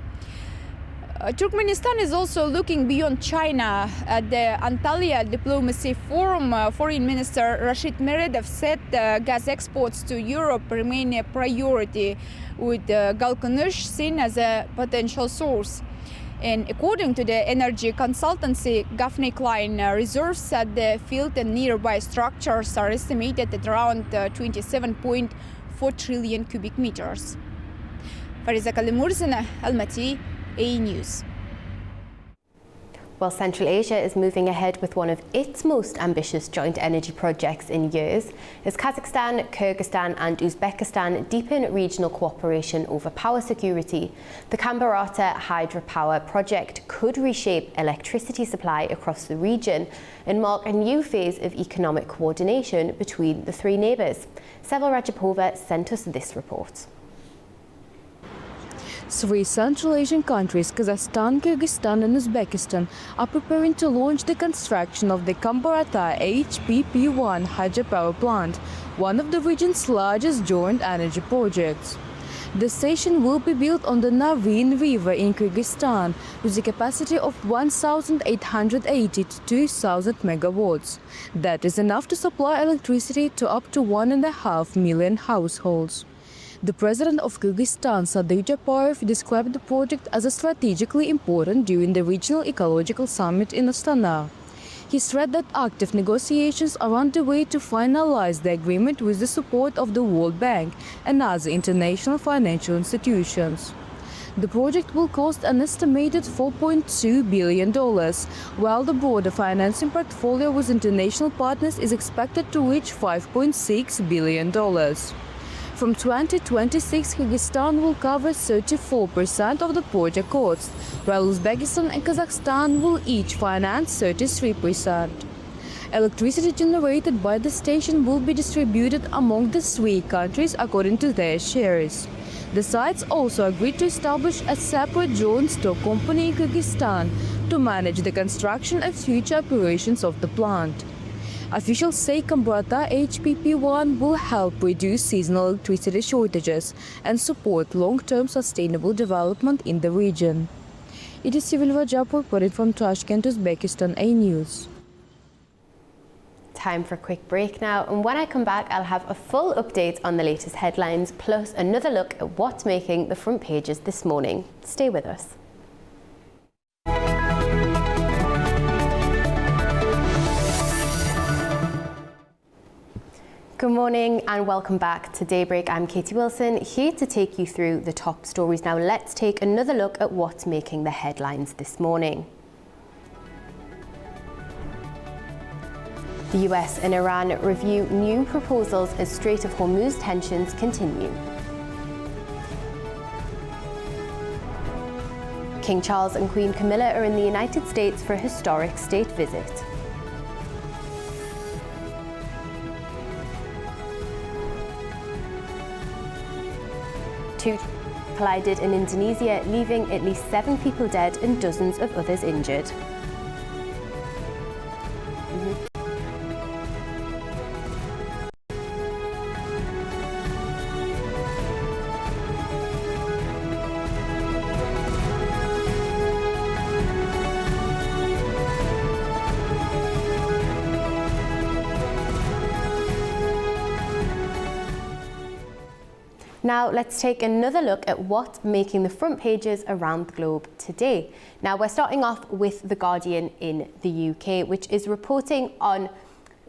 Turkmenistan is also looking beyond China. At the Antalya Diplomacy Forum, Foreign Minister Rashid Meredov said gas exports to Europe remain a priority, with Galkanesh seen as a potential source. And according to the energy consultancy Gaffney Klein, reserves at the field and nearby structures are estimated at around 27.4 trillion cubic meters. Fariza Kalamurzana, Almaty, A News. Well, Central Asia is moving ahead with one of its most ambitious joint energy projects in years, as Kazakhstan, Kyrgyzstan and Uzbekistan deepen regional cooperation over power security. The Kambarata hydropower project could reshape electricity supply across the region and mark a new phase of economic coordination between the three neighbours. Seva Rajapova sent us this report. Three Central Asian countries, Kazakhstan, Kyrgyzstan and Uzbekistan, are preparing to launch the construction of the Kambarata HPP-1 hydropower plant, one of the region's largest joint energy projects. The station will be built on the Navin River in Kyrgyzstan, with a capacity of 1,880 to 2,000 megawatts. That is enough to supply electricity to up to 1.5 million households. The president of Kyrgyzstan, Sadyr Japarov, described the project as strategically important during the Regional Ecological Summit in Astana. He said that active negotiations are underway to finalize the agreement with the support of the World Bank and other international financial institutions. The project will cost an estimated $4.2 billion, while the broader financing portfolio with international partners is expected to reach $5.6 billion. From 2026, Kyrgyzstan will cover 34% of the project cost, while Uzbekistan and Kazakhstan will each finance 33%. Electricity generated by the station will be distributed among the three countries according to their shares. The sides also agreed to establish a separate joint stock company in Kyrgyzstan to manage the construction and future operations of the plant. Officials say Kambarata HPP-1 will help reduce seasonal electricity shortages and support long-term sustainable development in the region. It is Seva Rajapova reporting from Tashkent, Uzbekistan, A News. Time for a quick break now, and when I come back I'll have a full update on the latest headlines, plus another look at what's making the front pages this morning. Stay with us. Good morning and welcome back to Daybreak. I'm Katie Wilson, here to take you through the top stories. Now let's take another look at what's making the headlines this morning. The US and Iran review new proposals as Strait of Hormuz tensions continue. King Charles and Queen Camilla are in the United States for a historic state visit. Two collided in Indonesia, leaving at least 7 people dead and dozens of others injured. Now let's take another look at what's making the front pages around the globe today. Now we're starting off with The Guardian in the UK, which is reporting on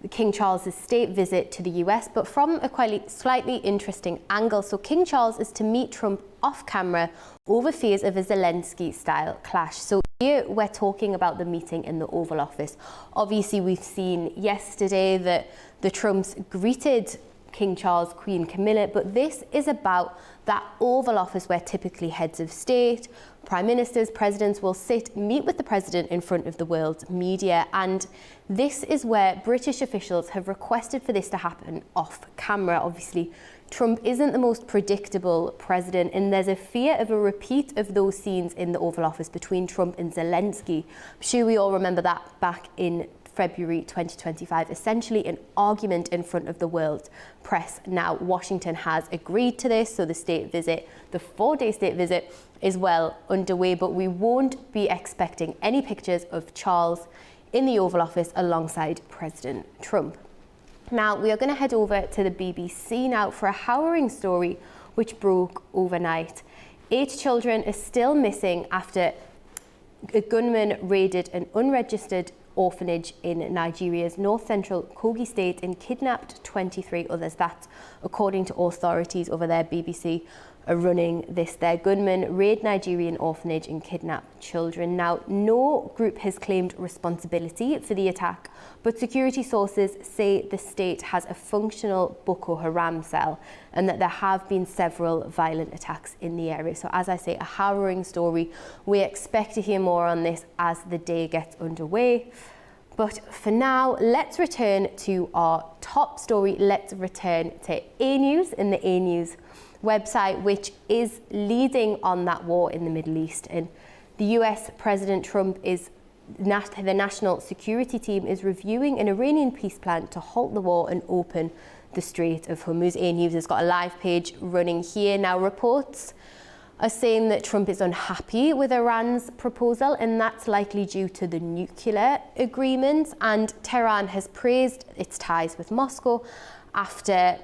King Charles's state visit to the US, but from a quite slightly interesting angle. So King Charles is to meet Trump off camera over fears of a Zelensky-style clash. So here we're talking about the meeting in the Oval Office. Obviously, we've seen yesterday that the Trumps greeted King Charles, Queen Camilla, but this is about that Oval Office where typically heads of state, prime ministers, presidents will meet with the president in front of the world's media, and this is where British officials have requested for this to happen off camera. Obviously, Trump isn't the most predictable president, and there's a fear of a repeat of those scenes in the Oval Office between Trump and Zelensky. I'm sure we all remember that back in February 2025, essentially an argument in front of the world press. Now, Washington has agreed to this, so the state visit, the 4-day state visit, is well underway, but we won't be expecting any pictures of Charles in the Oval Office alongside President Trump. Now, we are going to head over to the BBC now for a harrowing story which broke overnight. 8 children are still missing after a gunman raided an unregistered orphanage in Nigeria's north-central Kogi state and kidnapped 23 others. That's according to authorities over there. BBC are running this. Their gunmen raid Nigerian orphanage and kidnap children. Now, no group has claimed responsibility for the attack, but security sources say the state has a functional Boko Haram cell and that there have been several violent attacks in the area. So as I say, a harrowing story. We expect to hear more on this as the day gets underway. But for now, let's return to our top story. Let's return to A News and the A News website, which is leading on that war in the Middle East. And the US President Trump the national security team is reviewing an Iranian peace plan to halt the war and open the Strait of Hormuz. A News has got a live page running here. Now, reports are saying that Trump is unhappy with Iran's proposal, and that's likely due to the nuclear agreement. And Tehran has praised its ties with Moscow after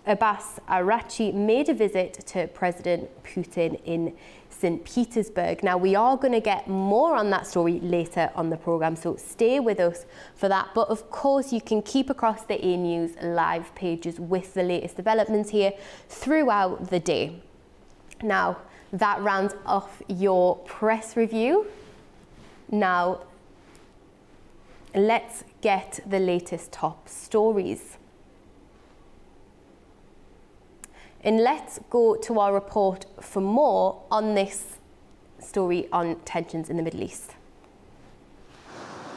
Abbas Araghchi made a visit to President Putin in St. Petersburg. Now, we are going to get more on that story later on the programme, so stay with us for that. But of course, you can keep across the A News live pages with the latest developments here throughout the day. Now, that rounds off your press review. Now, let's get the latest top stories. And let's go to our report for more on this story on tensions in the Middle East.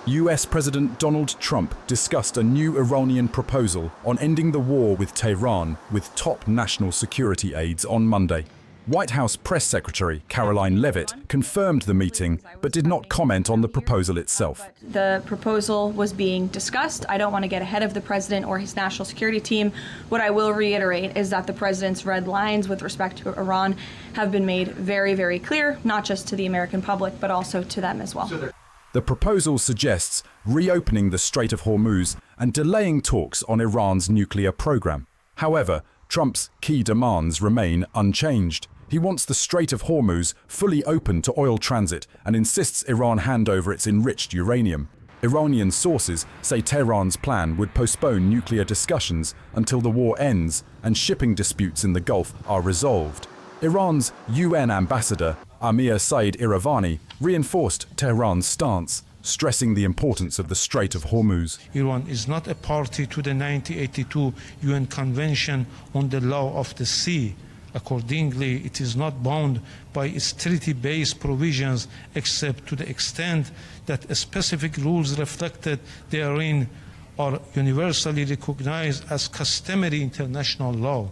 US President Donald Trump discussed a new Iranian proposal on ending the war with Tehran with top national security aides on Monday. White House Press Secretary Caroline Leavitt confirmed the meeting, but did not comment on the proposal itself. The proposal was being discussed. I don't want to get ahead of the president or his national security team. What I will reiterate is that the president's red lines with respect to Iran have been made very, very clear, not just to the American public, but also to them as well. The proposal suggests reopening the Strait of Hormuz and delaying talks on Iran's nuclear program. However, Trump's key demands remain unchanged. He wants the Strait of Hormuz fully open to oil transit and insists Iran hand over its enriched uranium. Iranian sources say Tehran's plan would postpone nuclear discussions until the war ends and shipping disputes in the Gulf are resolved. Iran's UN ambassador, Amir Said Iravani, reinforced Tehran's stance, stressing the importance of the Strait of Hormuz. Iran is not a party to the 1982 UN Convention on the Law of the Sea. Accordingly, it is not bound by its treaty-based provisions except to the extent that specific rules reflected therein are universally recognized as customary international law.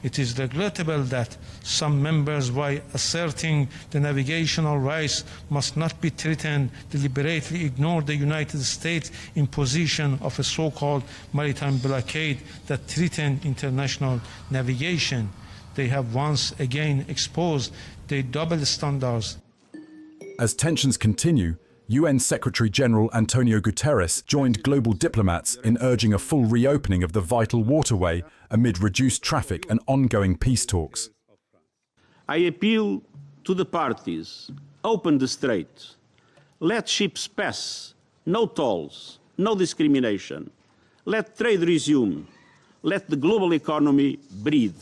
It is regrettable that some members, while asserting the navigational rights must not be threatened, deliberately ignore the United States imposition of a so-called maritime blockade that threatened international navigation. They have once again exposed their double standards. As tensions continue, UN Secretary-General Antonio Guterres joined global diplomats in urging a full reopening of the vital waterway amid reduced traffic and ongoing peace talks. I appeal to the parties, open the strait, let ships pass, no tolls, no discrimination, let trade resume, let the global economy breathe.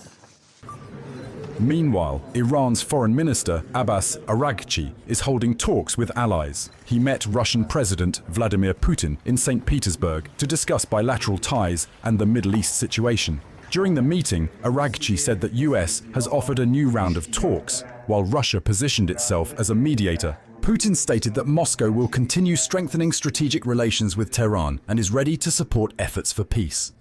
Meanwhile, Iran's Foreign Minister Abbas Araghchi is holding talks with allies. He met Russian President Vladimir Putin in St. Petersburg to discuss bilateral ties and the Middle East situation. During the meeting, Araghchi said that US has offered a new round of talks, while Russia positioned itself as a mediator. Putin stated that Moscow will continue strengthening strategic relations with Tehran and is ready to support efforts for peace.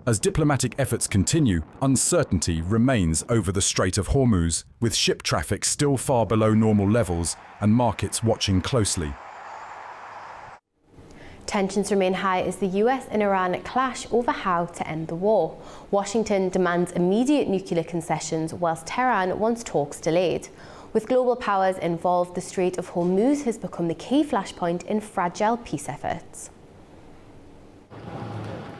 As diplomatic efforts continue, uncertainty remains over the Strait of Hormuz, with ship traffic still far below normal levels and markets watching closely. Tensions remain high as the US and Iran clash over how to end the war. Washington demands immediate nuclear concessions, whilst Tehran wants talks delayed. With global powers involved, the Strait of Hormuz has become the key flashpoint in fragile peace efforts.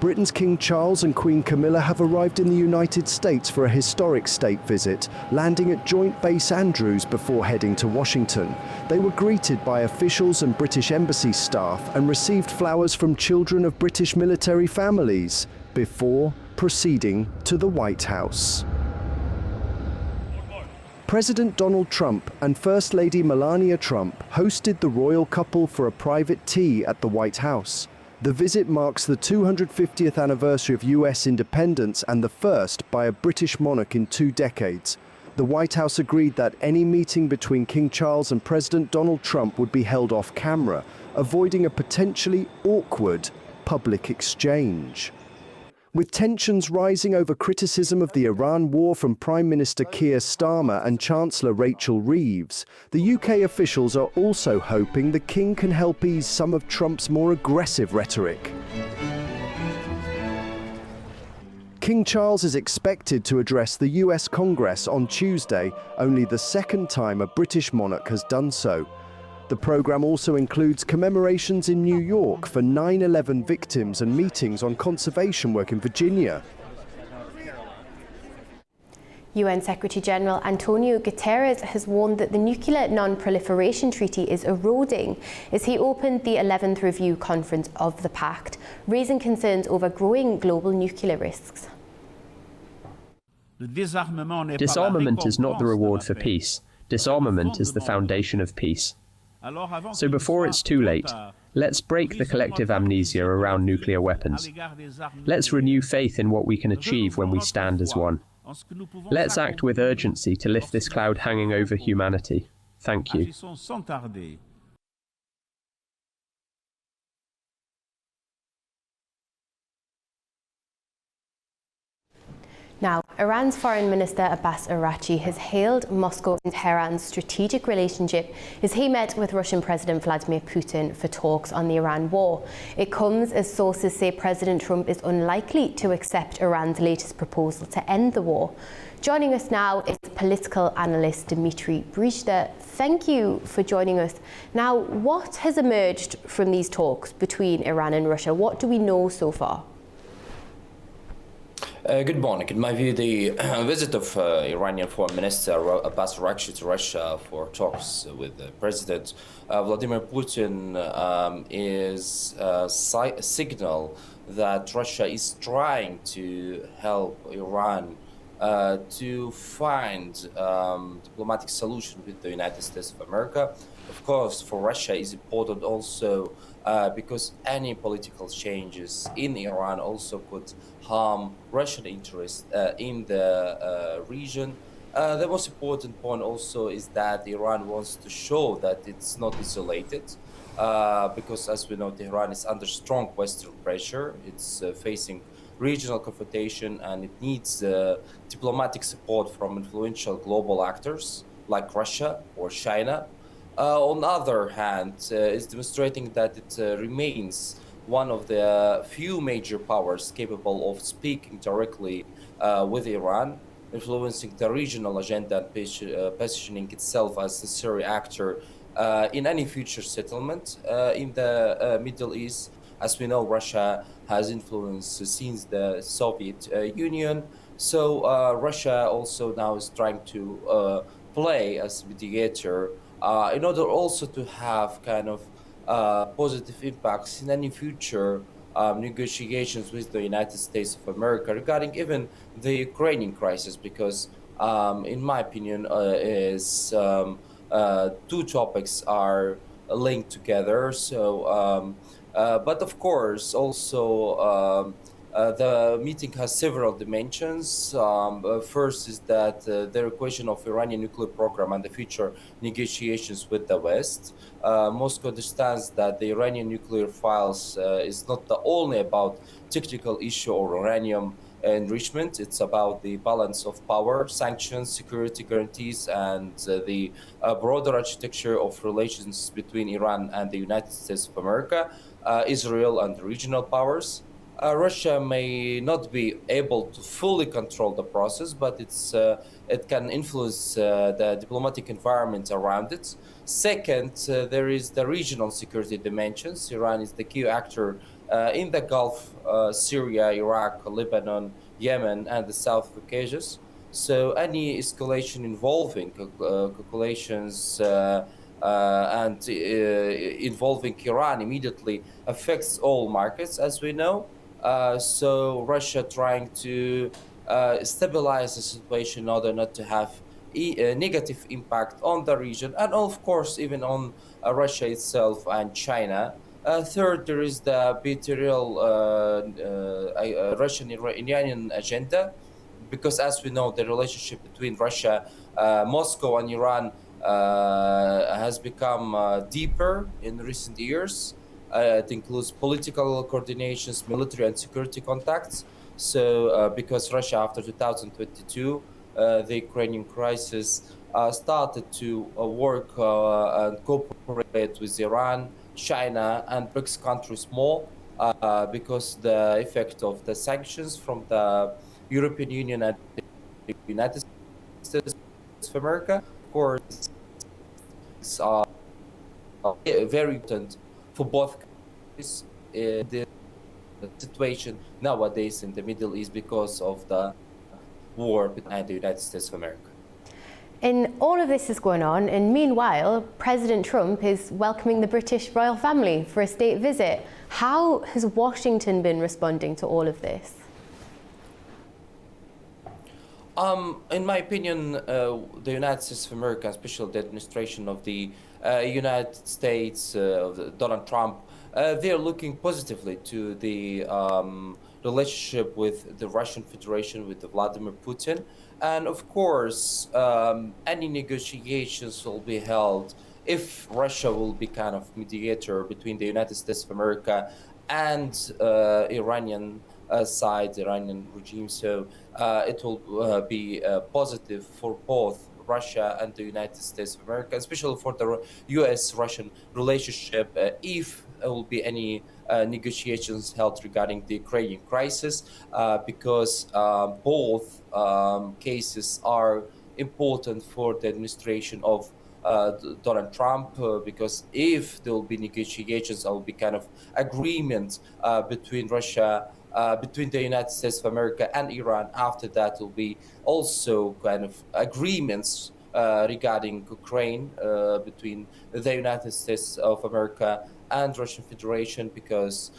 Britain's King Charles and Queen Camilla have arrived in the United States for a historic state visit, landing at Joint Base Andrews before heading to Washington. They were greeted by officials and British Embassy staff and received flowers from children of British military families before proceeding to the White House. President Donald Trump and First Lady Melania Trump hosted the royal couple for a private tea at the White House. The visit marks the 250th anniversary of US independence and the first by a British monarch in 2 decades. The White House agreed that any meeting between King Charles and President Donald Trump would be held off camera, avoiding a potentially awkward public exchange. With tensions rising over criticism of the Iran war from Prime Minister Keir Starmer and Chancellor Rachel Reeves, the UK officials are also hoping the King can help ease some of Trump's more aggressive rhetoric. King Charles is expected to address the US Congress on Tuesday, only the second time a British monarch has done so. The programme also includes commemorations in New York for 9/11 victims and meetings on conservation work in Virginia. UN Secretary-General Antonio Guterres has warned that the Nuclear Non-Proliferation Treaty is eroding as he opened the 11th Review Conference of the Pact, raising concerns over growing global nuclear risks. Disarmament is not the reward for peace. Disarmament is the foundation of peace. So before it's too late, let's break the collective amnesia around nuclear weapons. Let's renew faith in what we can achieve when we stand as one. Let's act with urgency to lift this cloud hanging over humanity. Thank you. Now, Iran's Foreign Minister Abbas Araghchi has hailed Moscow and Tehran's strategic relationship as he met with Russian President Vladimir Putin for talks on the Iran war. It comes as sources say President Trump is unlikely to accept Iran's latest proposal to end the war. Joining us now is political analyst Dmitry Brishta. Thank you for joining us. Now, what has emerged from these talks between Iran and Russia? What do we know so far? Good morning. In my view, the visit of Iranian Foreign Minister Abbas Araghchi to Russia for talks with President Vladimir Putin is a signal that Russia is trying to help Iran to find diplomatic solution with the United States of America of course, for Russia is important also because any political changes in Iran also could harm Russian interests in the region. The most important point also is that Iran wants to show that it's not isolated, because as we know, Tehran is under strong Western pressure. It's facing regional confrontation, and it needs diplomatic support from influential global actors like Russia or China. On the other hand, is demonstrating that it remains one of the few major powers capable of speaking directly with Iran, influencing the regional agenda and positioning itself as a necessary actor in any future settlement in the Middle East. As we know, Russia has influence since the Soviet Union. So Russia also now is trying to play as mediator in order also to have kind of positive impacts in any future negotiations with the United States of America regarding even the Ukrainian crisis, because in my opinion, two topics are linked together. So, but of course, also the meeting has several dimensions. First is that the question of Iranian nuclear program and the future negotiations with the West. Moscow understands that the Iranian nuclear files is not only about technical issue or uranium enrichment. It's about the balance of power, sanctions, security guarantees, and the broader architecture of relations between Iran and the United States of America, Israel, and the regional powers. Russia may not be able to fully control the process, but it can influence the diplomatic environment around it. Second, there is the regional security dimensions. Iran is the key actor in the Gulf, Syria, Iraq, Lebanon, Yemen, and the South Caucasus. So any escalation involving calculations and involving Iran immediately affects all markets, as we know. So Russia trying to stabilize the situation in order not to have a negative impact on the region, and of course even on Russia itself and China. Third, there is the bilateral Russian-Iranian agenda, because as we know, the relationship between Russia, Moscow, and Iran has become deeper in recent years. It includes political coordinations, military and security contacts. So because Russia, after 2022, the Ukrainian crisis, started to work and cooperate with Iran, China, and BRICS countries more, because the effect of the sanctions from the European Union and the United States of America, of course, are very important for both countries in the situation nowadays in the Middle East because of the war between the United States of America. And all of this is going on, and meanwhile, President Trump is welcoming the British royal family for a state visit. How has Washington been responding to all of this? In my opinion, the United States of America, especially the administration of the United States, of Donald Trump, they're looking positively to the relationship with the Russian Federation, with Vladimir Putin. And of course, any negotiations will be held if Russia will be kind of mediator between the United States of America and Iranian side, Iranian regime. So it will be positive for both Russia and the United States of America, especially for the U.S.-Russian relationship, if there will be any negotiations held regarding the Ukrainian crisis, because both cases are important for the administration of Donald Trump, because if there will be negotiations, there will be kind of agreement between Russia, between the United States of America and Iran. After that will be also kind of agreements regarding Ukraine between the United States of America and Russian Federation, because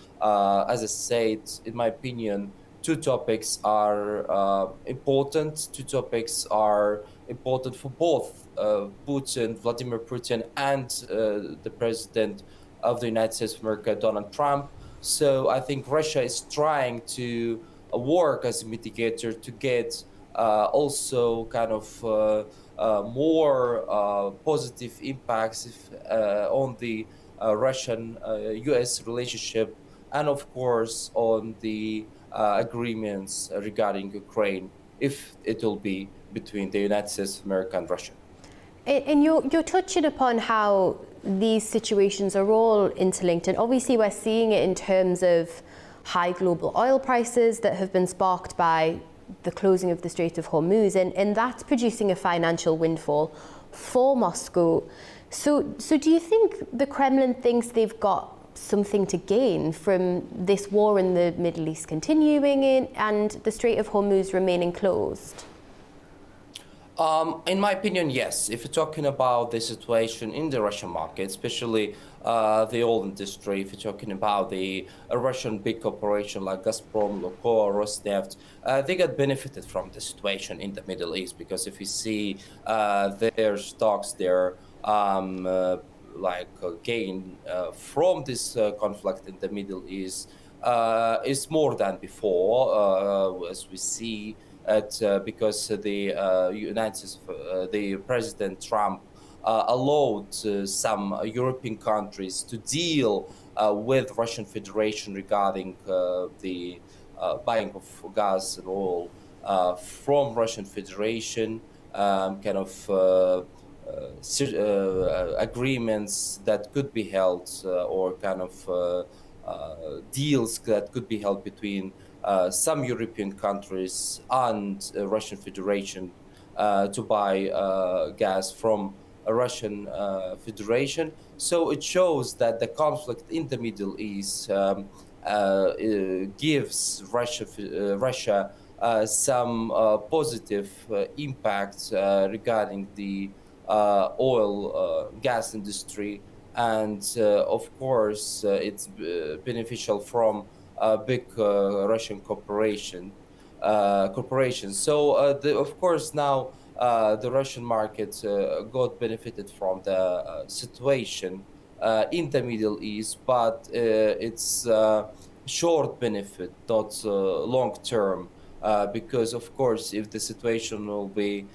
as I said, in my opinion, two topics are important. Two topics are important for both Vladimir Putin, and the President of the United States of America, Donald Trump. So I think Russia is trying to work as a mitigator to get also kind of more positive impacts on the Russian-US relationship, and of course on the agreements regarding Ukraine, if it will be between the United States of America and Russia. And you're touching upon how these situations are all interlinked, and obviously we're seeing it in terms of high global oil prices that have been sparked by the closing of the Strait of Hormuz, and that's producing a financial windfall for Moscow. So do you think the Kremlin thinks they've got something to gain from this war in the Middle East continuing and the Strait of Hormuz remaining closed? In my opinion, yes. If you're talking about the situation in the Russian market, especially the oil industry, if you're talking about the Russian big corporation like Gazprom, Lukoil, Rosneft, they got benefited from the situation in the Middle East, because if you see their stocks, their gain from this conflict in the Middle East is more than before, as we see. Because the President Trump allowed some European countries to deal with Russian Federation regarding the buying of gas and oil from Russian Federation, agreements that could be held or deals that could be held between some European countries and Russian Federation to buy gas from Russian Federation. So it shows that the conflict in the Middle East gives Russia some positive impact regarding the oil gas industry, and of course it's beneficial from big Russian corporations. So of course now the Russian market got benefited from the situation in the Middle East, but it's short benefit, not long term, because of course if the situation will be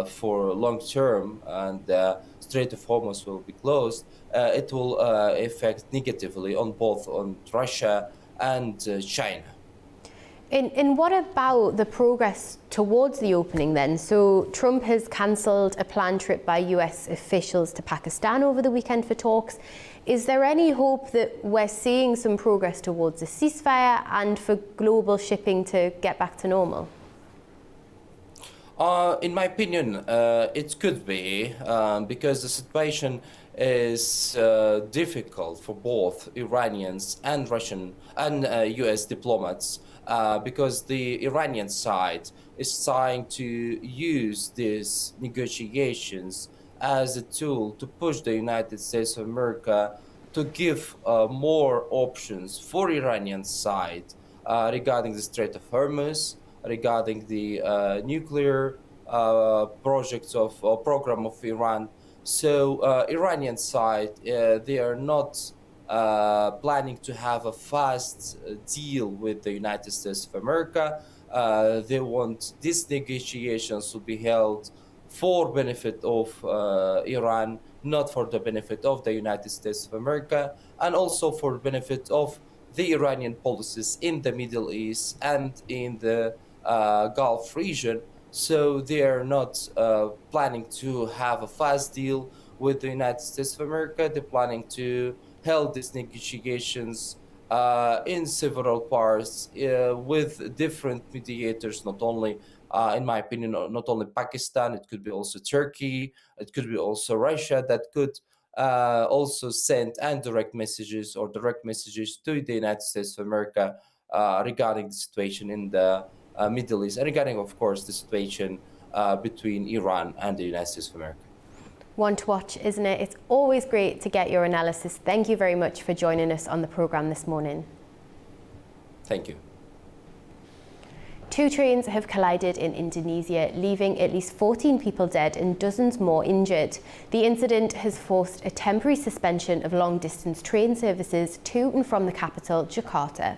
for long term and the Strait of Hormuz will be closed, it will affect negatively on both Russia and China. And what about the progress towards the opening then? So Trump has cancelled a planned trip by US officials to Pakistan over the weekend for talks. Is there any hope that we're seeing some progress towards a ceasefire and for global shipping to get back to normal? In my opinion, it could be, because the situation is difficult for both Iranians and Russian and US diplomats, because the Iranian side is trying to use these negotiations as a tool to push the United States of America to give more options for Iranian side regarding the Strait of Hormuz, regarding the nuclear projects of program of Iran. So Iranian side, they are not planning to have a fast deal with the United States of America. They want these negotiations to be held for benefit of Iran, not for the benefit of the United States of America, and also for the benefit of the Iranian policies in the Middle East and in the Gulf region. So they are not planning to have a fast deal with the United States of America. They're planning to hold these negotiations in several parts with different mediators, not only, in my opinion, not only Pakistan, it could be also Turkey, it could be also Russia, that could also send indirect messages or direct messages to the United States of America regarding the situation in the Middle East, and regarding, of course, the situation between Iran and the United States of America. One to watch, isn't it? It's always great to get your analysis. Thank you very much for joining us on the programme this morning. Thank you. Two trains have collided in Indonesia, leaving at least 14 people dead and dozens more injured. The incident has forced a temporary suspension of long-distance train services to and from the capital, Jakarta.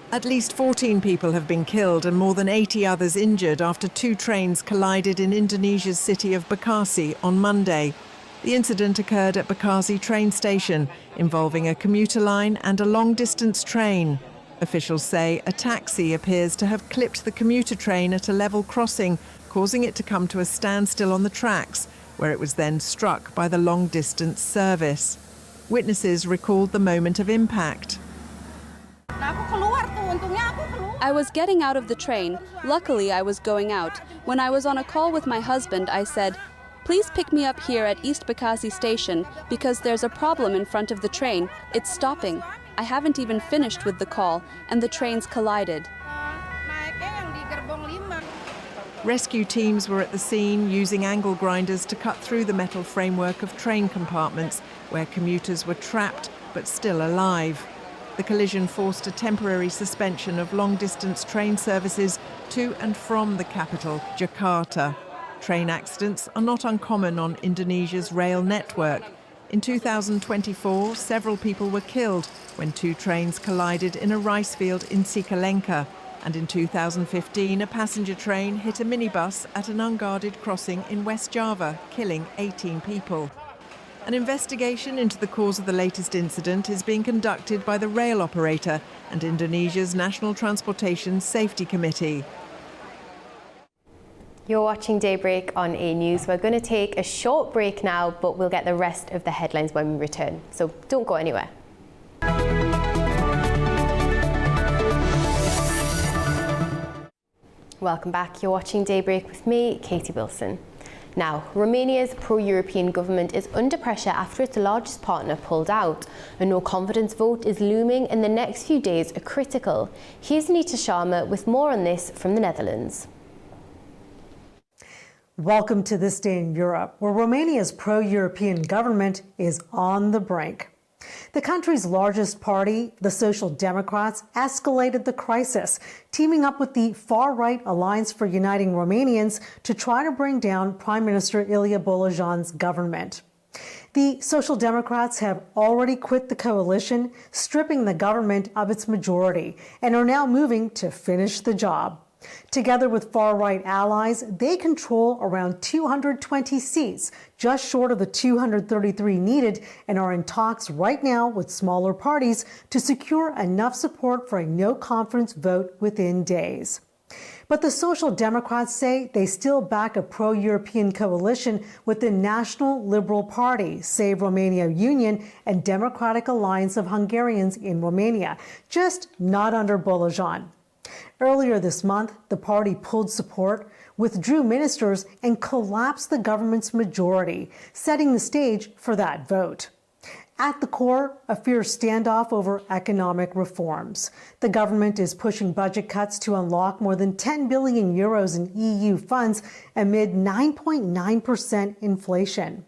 At least 14 people have been killed and more than 80 others injured after two trains collided in Indonesia's city of Bekasi on Monday. The incident occurred at Bekasi train station, involving a commuter line and a long-distance train. Officials say a taxi appears to have clipped the commuter train at a level crossing, causing it to come to a standstill on the tracks, where it was then struck by the long-distance service. Witnesses recalled the moment of impact. I was getting out of the train. Luckily, I was going out. When I was on a call with my husband, I said, "Please pick me up here at East Bekasi station because there's a problem in front of the train. It's stopping." I haven't even finished with the call, and the trains collided. Rescue teams were at the scene using angle grinders to cut through the metal framework of train compartments where commuters were trapped but still alive. The collision forced a temporary suspension of long-distance train services to and from the capital, Jakarta. Train accidents are not uncommon on Indonesia's rail network. In 2024, several people were killed when two trains collided in a rice field in Cicalengka. And in 2015, a passenger train hit a minibus at an unguarded crossing in West Java, killing 18 people. An investigation into the cause of the latest incident is being conducted by the rail operator and Indonesia's National Transportation Safety Committee. You're watching Daybreak on A News. We're going to take a short break now, but we'll get the rest of the headlines when we return. So don't go anywhere. Welcome back. You're watching Daybreak with me, Katie Wilson. Now, Romania's pro-European government is under pressure after its largest partner pulled out. A no-confidence vote is looming and the next few days are critical. Here's Nita Sharma with more on this from the Netherlands. Welcome to This Day in Europe, where Romania's pro-European government is on the brink. The country's largest party, the Social Democrats, escalated the crisis, teaming up with the far-right Alliance for Uniting Romanians to try to bring down Prime Minister Ilie Bolojan's government. The Social Democrats have already quit the coalition, stripping the government of its majority, and are now moving to finish the job. Together with far-right allies, they control around 220 seats, just short of the 233 needed, and are in talks right now with smaller parties to secure enough support for a no-conference vote within days. But the Social Democrats say they still back a pro-European coalition with the National Liberal Party, Save Romania Union, and Democratic Alliance of Hungarians in Romania, just not under Bolojan. Earlier this month, the party pulled support, withdrew ministers, and collapsed the government's majority, setting the stage for that vote. At the core, a fierce standoff over economic reforms. The government is pushing budget cuts to unlock more than 10 billion euros in EU funds amid 9.9% inflation.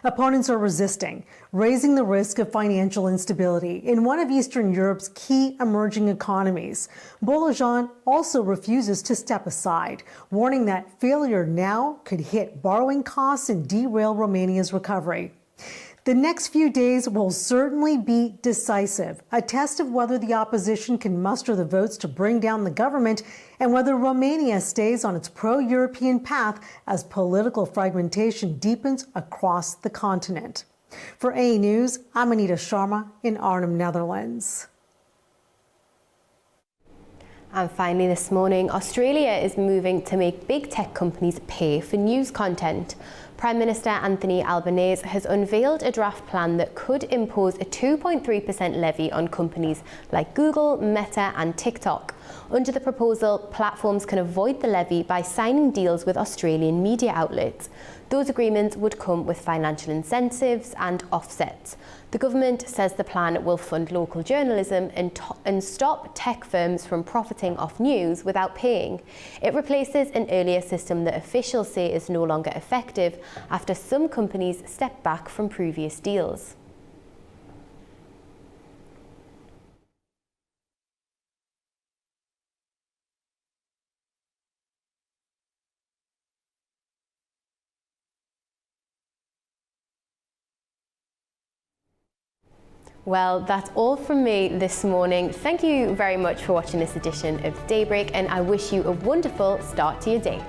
Opponents are resisting, raising the risk of financial instability in one of Eastern Europe's key emerging economies. Bolojan also refuses to step aside, warning that failure now could hit borrowing costs and derail Romania's recovery. The next few days will certainly be decisive, a test of whether the opposition can muster the votes to bring down the government and whether Romania stays on its pro-European path as political fragmentation deepens across the continent. For A News, I'm Anita Sharma in Arnhem, Netherlands. And finally this morning, Australia is moving to make big tech companies pay for news content. Prime Minister Anthony Albanese has unveiled a draft plan that could impose a 2.3% levy on companies like Google, Meta and TikTok. Under the proposal, platforms can avoid the levy by signing deals with Australian media outlets. Those agreements would come with financial incentives and offsets. The government says the plan will fund local journalism and stop tech firms from profiting off news without paying. It replaces an earlier system that officials say is no longer effective after some companies stepped back from previous deals. Well, that's all from me this morning. Thank you very much for watching this edition of Daybreak, and I wish you a wonderful start to your day.